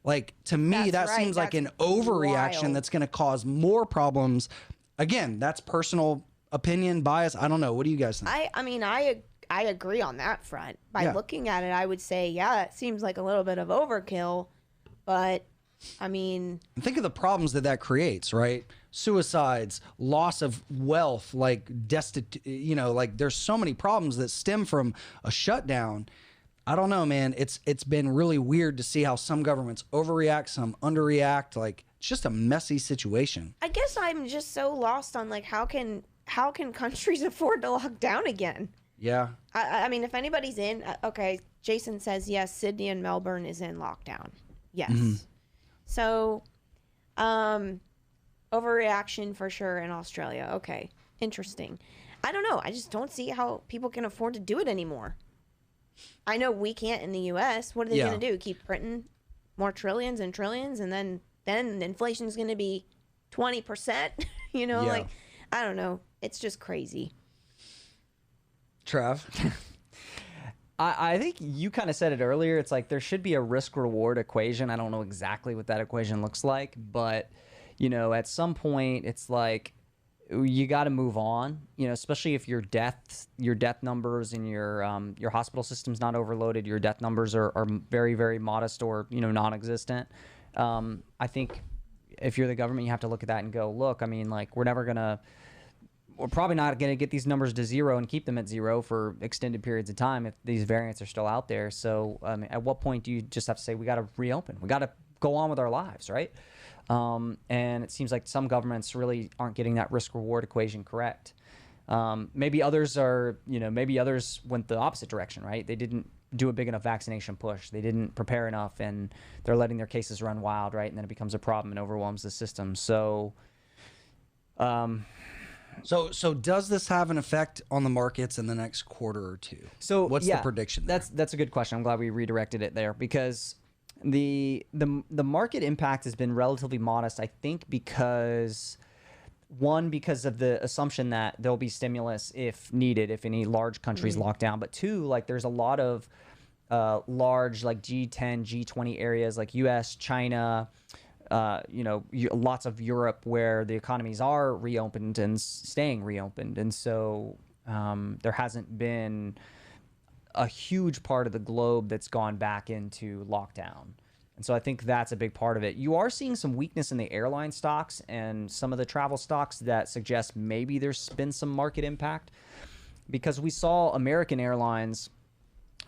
Like, to me, That's that right. seems like an That's overreaction wild. that's going to cause more problems. Again, that's personal opinion, bias. I don't know. What do you guys think? I agree on that front. By Yeah. looking at it, I would say, yeah, it seems like a little bit of overkill, but And think of the problems that creates, right? Suicides, loss of wealth, like like there's so many problems that stem from a shutdown. I don't know, man. It's been really weird to see how some governments overreact, some underreact. Like, it's just a messy situation. I guess I'm just so lost on, like, how can countries afford to lock down again? Yeah. I mean, if anybody's in, okay, Jason says yes, Sydney and Melbourne is in lockdown. Yes. So, Overreaction for sure in Australia. Okay, interesting. I don't know. I just don't see how people can afford to do it anymore. I know we can't in the U.S. What are they going to do? Keep printing more trillions and trillions, and then inflation's going to be 20%? You know, like, I don't know. It's just crazy. Trav? I think you kind of said it earlier. It's like there should be a risk-reward equation. I don't know exactly what that equation looks like, but, you know, at some point, it's like you got to move on, you know, especially if your death numbers and your hospital system's not overloaded, your death numbers are very, very modest or, you know, non-existent. I think if you're the government, you have to look at that and go, look, I mean, like, we're probably not going to get these numbers to zero and keep them at zero for extended periods of time if these variants are still out there. So at what point do you just have to say, we got to reopen? We got to go on with our lives, right? And it seems like some governments really aren't getting that risk-reward equation correct. Maybe others went the opposite direction, right? They didn't do a big enough vaccination push. They didn't prepare enough, and they're letting their cases run wild, right? And then it becomes a problem and overwhelms the system. So, So does this have an effect on the markets in the next quarter or two? So what's the prediction there? That's a good question. I'm glad we redirected it there because the market impact has been relatively modest, I think, because of the assumption that there'll be stimulus if needed, if any large countries lock down. But two, like there's a lot of large like G10, G20 areas like US, China, lots of Europe where the economies are reopened and staying reopened. And so there hasn't been a huge part of the globe that's gone back into lockdown. And so I think that's a big part of it. You are seeing some weakness in the airline stocks and some of the travel stocks that suggest maybe there's been some market impact because we saw American Airlines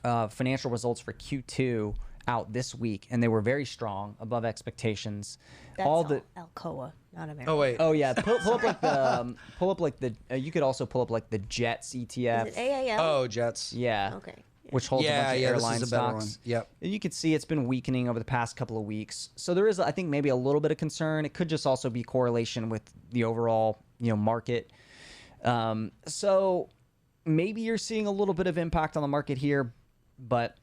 financial results for Q2 out this week, and they were very strong, above expectations. That's Alcoa, not American. Oh wait. Oh yeah, you could also pull up like the Jets ETF. Is it AAL? Oh, Jets. Yeah. Okay. Which holds a bunch of airline this is a better stocks. one. Yep. And you can see it's been weakening over the past couple of weeks. So there is, I think, maybe a little bit of concern. It could just also be correlation with the overall, market. So maybe you're seeing a little bit of impact on the market here, but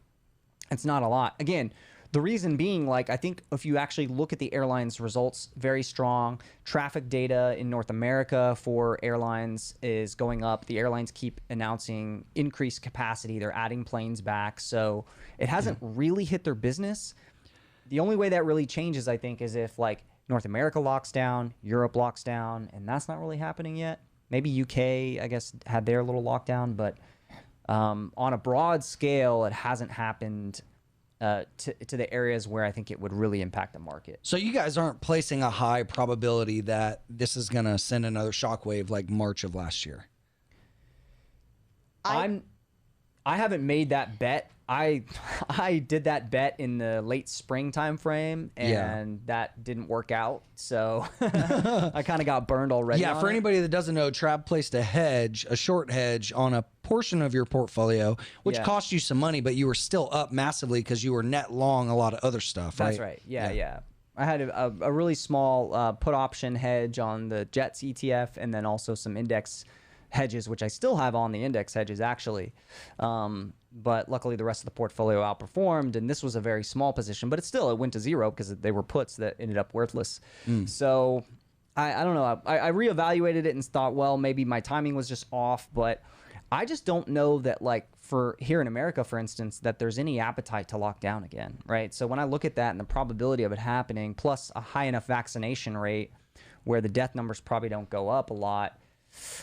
it's not a lot. Again, the reason being, like, I think if you actually look at the airlines' results, very strong. Traffic data in North America for airlines is going up. The airlines keep announcing increased capacity. They're adding planes back. So it hasn't really hit their business. The only way that really changes, I think, is if, like, North America locks down, Europe locks down, and that's not really happening yet. Maybe UK, I guess, had their little lockdown, but on a broad scale, it hasn't happened to the areas where I think it would really impact the market. So you guys aren't placing a high probability that this is going to send another shockwave like March of last year? I haven't made that bet. I did that bet in the late spring time frame, and that didn't work out. So I kind of got burned already. Yeah, for anybody that doesn't know, Trav placed a short hedge on a portion of your portfolio, which cost you some money, but you were still up massively because you were net long a lot of other stuff, right? That's right. Yeah. I had a really small put option hedge on the Jets ETF, and then also some index hedges, which I still have on the index hedges actually. But luckily the rest of the portfolio outperformed, and this was a very small position, but it went to zero because they were puts that ended up worthless. So I don't know. I reevaluated it and thought, well, maybe my timing was just off, but I just don't know that, like, for here in America, for instance, that there's any appetite to lock down again, right? So when I look at that and the probability of it happening, plus a high enough vaccination rate where the death numbers probably don't go up a lot,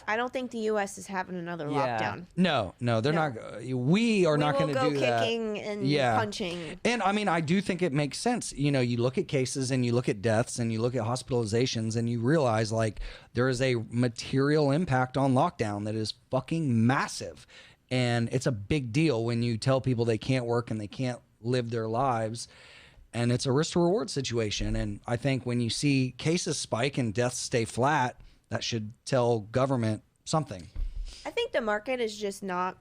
I don't think the U.S. is having another lockdown. No, they're not. We are not going to do that. Kicking and punching. And I mean, I do think it makes sense. You look at cases and you look at deaths and you look at hospitalizations and you realize, like, there is a material impact on lockdown that is fucking massive. And it's a big deal when you tell people they can't work and they can't live their lives. And it's a risk to reward situation. And I think when you see cases spike and deaths stay flat, that should tell government something. I think the market is just not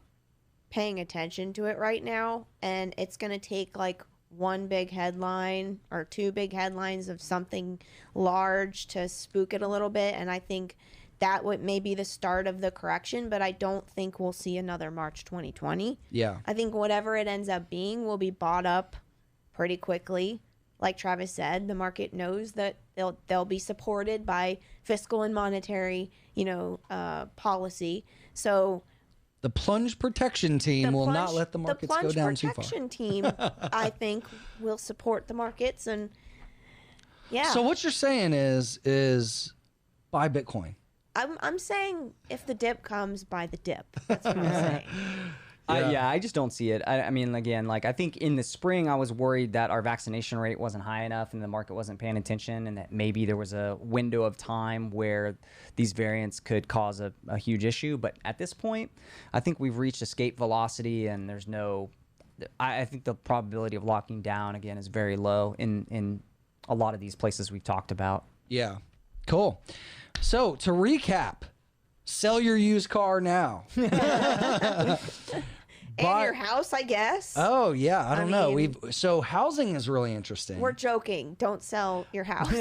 paying attention to it right now, and it's going to take like one big headline or two big headlines of something large to spook it a little bit. And I think that would may be the start of the correction, but I don't think we'll see another March 2020. Yeah. I think whatever it ends up being will be bought up pretty quickly. Like Travis said, the market knows that they'll be supported by fiscal and monetary, policy. So The plunge protection team will not let the markets go down too far. The plunge protection team, I think, will support the markets. And yeah. So what you're saying is buy Bitcoin. I'm saying if the dip comes, buy the dip. That's what I'm saying. Yeah, I just don't see it. I mean, again, like I think in the spring I was worried that our vaccination rate wasn't high enough and the market wasn't paying attention, and that maybe there was a window of time where these variants could cause a huge issue. But at this point, I think we've reached escape velocity, and there's no. I think the probability of locking down again is very low in a lot of these places we've talked about. Yeah, cool. So to recap, sell your used car now. And your house, I guess. Oh yeah, I don't know. mean- So housing is really interesting. We're joking. Don't sell your house.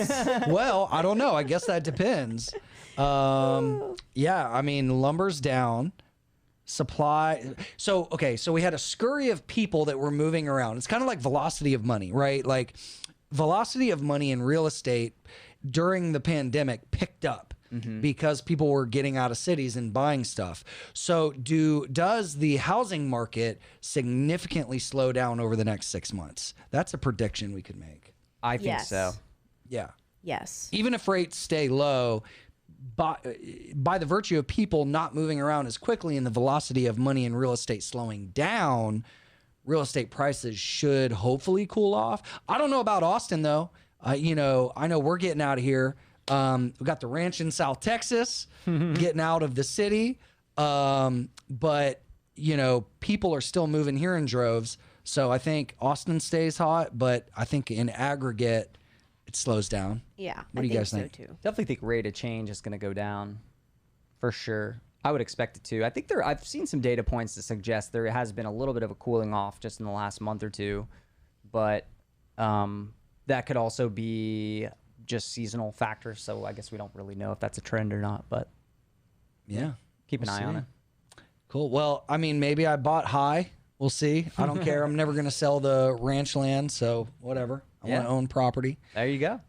Well, I don't know. I guess that depends. Yeah, I mean, lumber's down. Supply. So we had a scurry of people that were moving around. It's kind of like velocity of money, right? Like velocity of money in real estate during the pandemic picked up. Because people were getting out of cities and buying stuff. So does the housing market significantly slow down over the next 6 months? That's a prediction we could make. I think Yes. so. Yeah. Yes. Even if rates stay low, by the virtue of people not moving around as quickly and the velocity of money in real estate slowing down, real estate prices should hopefully cool off. I don't know about Austin though. I know we're getting out of here. We got the ranch in South Texas, getting out of the city. But people are still moving here in droves. So I think Austin stays hot, but I think in aggregate, it slows down. Yeah. What do you guys think? So too. Definitely think rate of change is going to go down for sure. I would expect it to. I think I've seen some data points that suggest there has been a little bit of a cooling off just in the last month or two, but that could also be just seasonal factors. So I guess we don't really know if that's a trend or not, but Yeah. keep an eye on it. Cool. Well, I mean, maybe I bought high. We'll see. I don't care. I'm never going to sell the ranch land. So whatever. I want to own property. There you go.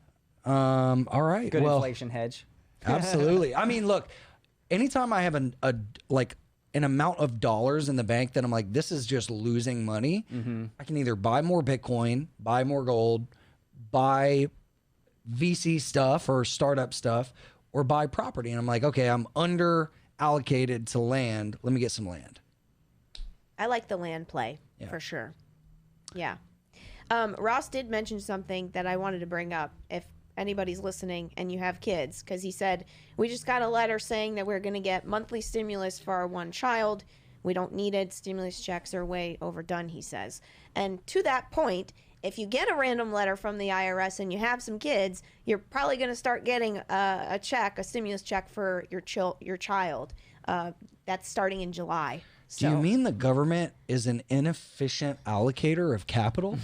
All right. Good well, inflation hedge. Absolutely. I mean, look, anytime I have an amount of dollars in the bank that I'm like, this is just losing money, I can either buy more Bitcoin, buy more gold, buy VC stuff or startup stuff, or buy property. And I'm like, okay, I'm under allocated to land. Let me get some land. I like the land play for sure. Yeah. Ross did mention something that I wanted to bring up if anybody's listening and you have kids, because he said, we just got a letter saying that we're going to get monthly stimulus for our one child. We don't need it. Stimulus checks are way overdone, he says. And to that point, if you get a random letter from the IRS and you have some kids, you're probably going to start getting a stimulus check for your child. That's starting in July. Do you mean the government is an inefficient allocator of capital?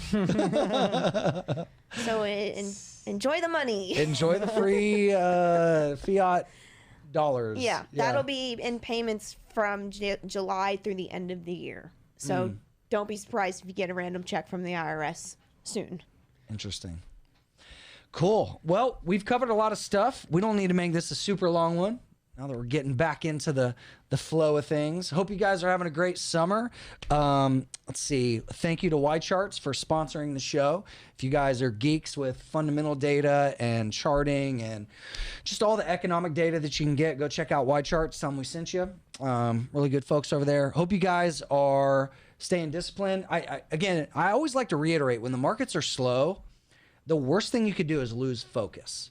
So enjoy the money. Enjoy the free fiat dollars. Yeah, that'll be in payments from July through the end of the year. So don't be surprised if you get a random check from the IRS soon. Interesting. Cool. Well, we've covered a lot of stuff. We don't need to make this a super long one now that we're getting back into the flow of things. Hope you guys are having a great summer. Let's see. Thank you to Y Charts for sponsoring the show. If you guys are geeks with fundamental data and charting and just all the economic data that you can get, go check out Y Charts. Tell them we sent you. Really good folks over there. Hope you guys are staying disciplined. I always like to reiterate, when the markets are slow, the worst thing you could do is lose focus.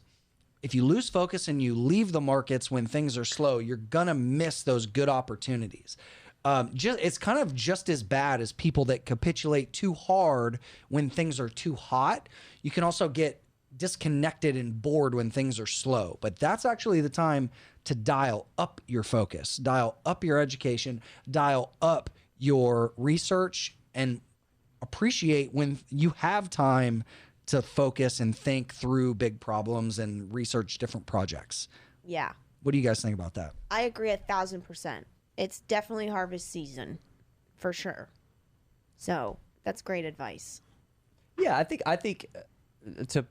If you lose focus and you leave the markets when things are slow, you're gonna miss those good opportunities. It's kind of just as bad as people that capitulate too hard when things are too hot. You can also get disconnected and bored when things are slow, but that's actually the time to dial up your focus, dial up your education, dial up your research, and appreciate when you have time to focus and think through big problems and research different projects. Yeah. What do you guys think about that? I agree 1,000%. It's definitely harvest season for sure. So that's great advice. Yeah, I think to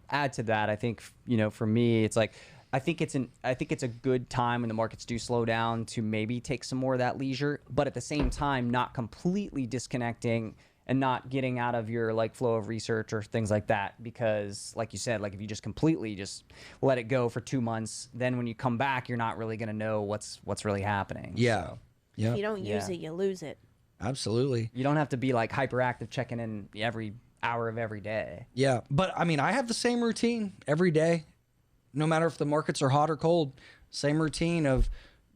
add to that, I think, you know, for me, it's like I think it's a good time when the markets do slow down to maybe take some more of that leisure, but at the same time not completely disconnecting and not getting out of your like flow of research or things like that, because like you said, like if you just completely just let it go for 2 months, then when you come back you're not really going to know what's really happening. Yeah. So, Yeah. If you don't use it, you lose it. Absolutely. you don't have to be like hyperactive checking in every hour of every day. Yeah. But I mean, I have the same routine every day, no matter if the markets are hot or cold. Same routine of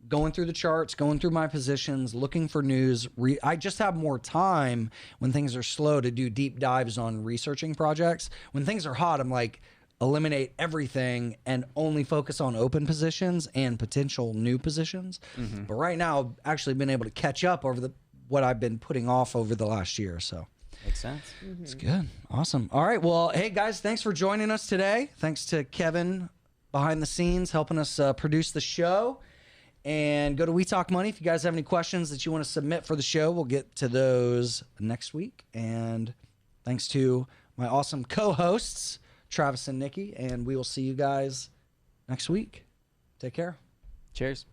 going through the charts, going through my positions, looking for news. I just have more time when things are slow to do deep dives on researching projects. When things are hot, I'm like, eliminate everything and only focus on open positions and potential new positions. But right now, I've actually been able to catch up over what I've been putting off over the last year. So Makes sense. it's good. Awesome. All right. Well, hey, guys, thanks for joining us today. Thanks to Kevin behind the scenes helping us produce the show. And go to We Talk Money if you guys have any questions that you want to submit for the show. We'll get to those next week. And thanks to my awesome co-hosts, Travis and Nikki. And we will see you guys next week. Take care. Cheers.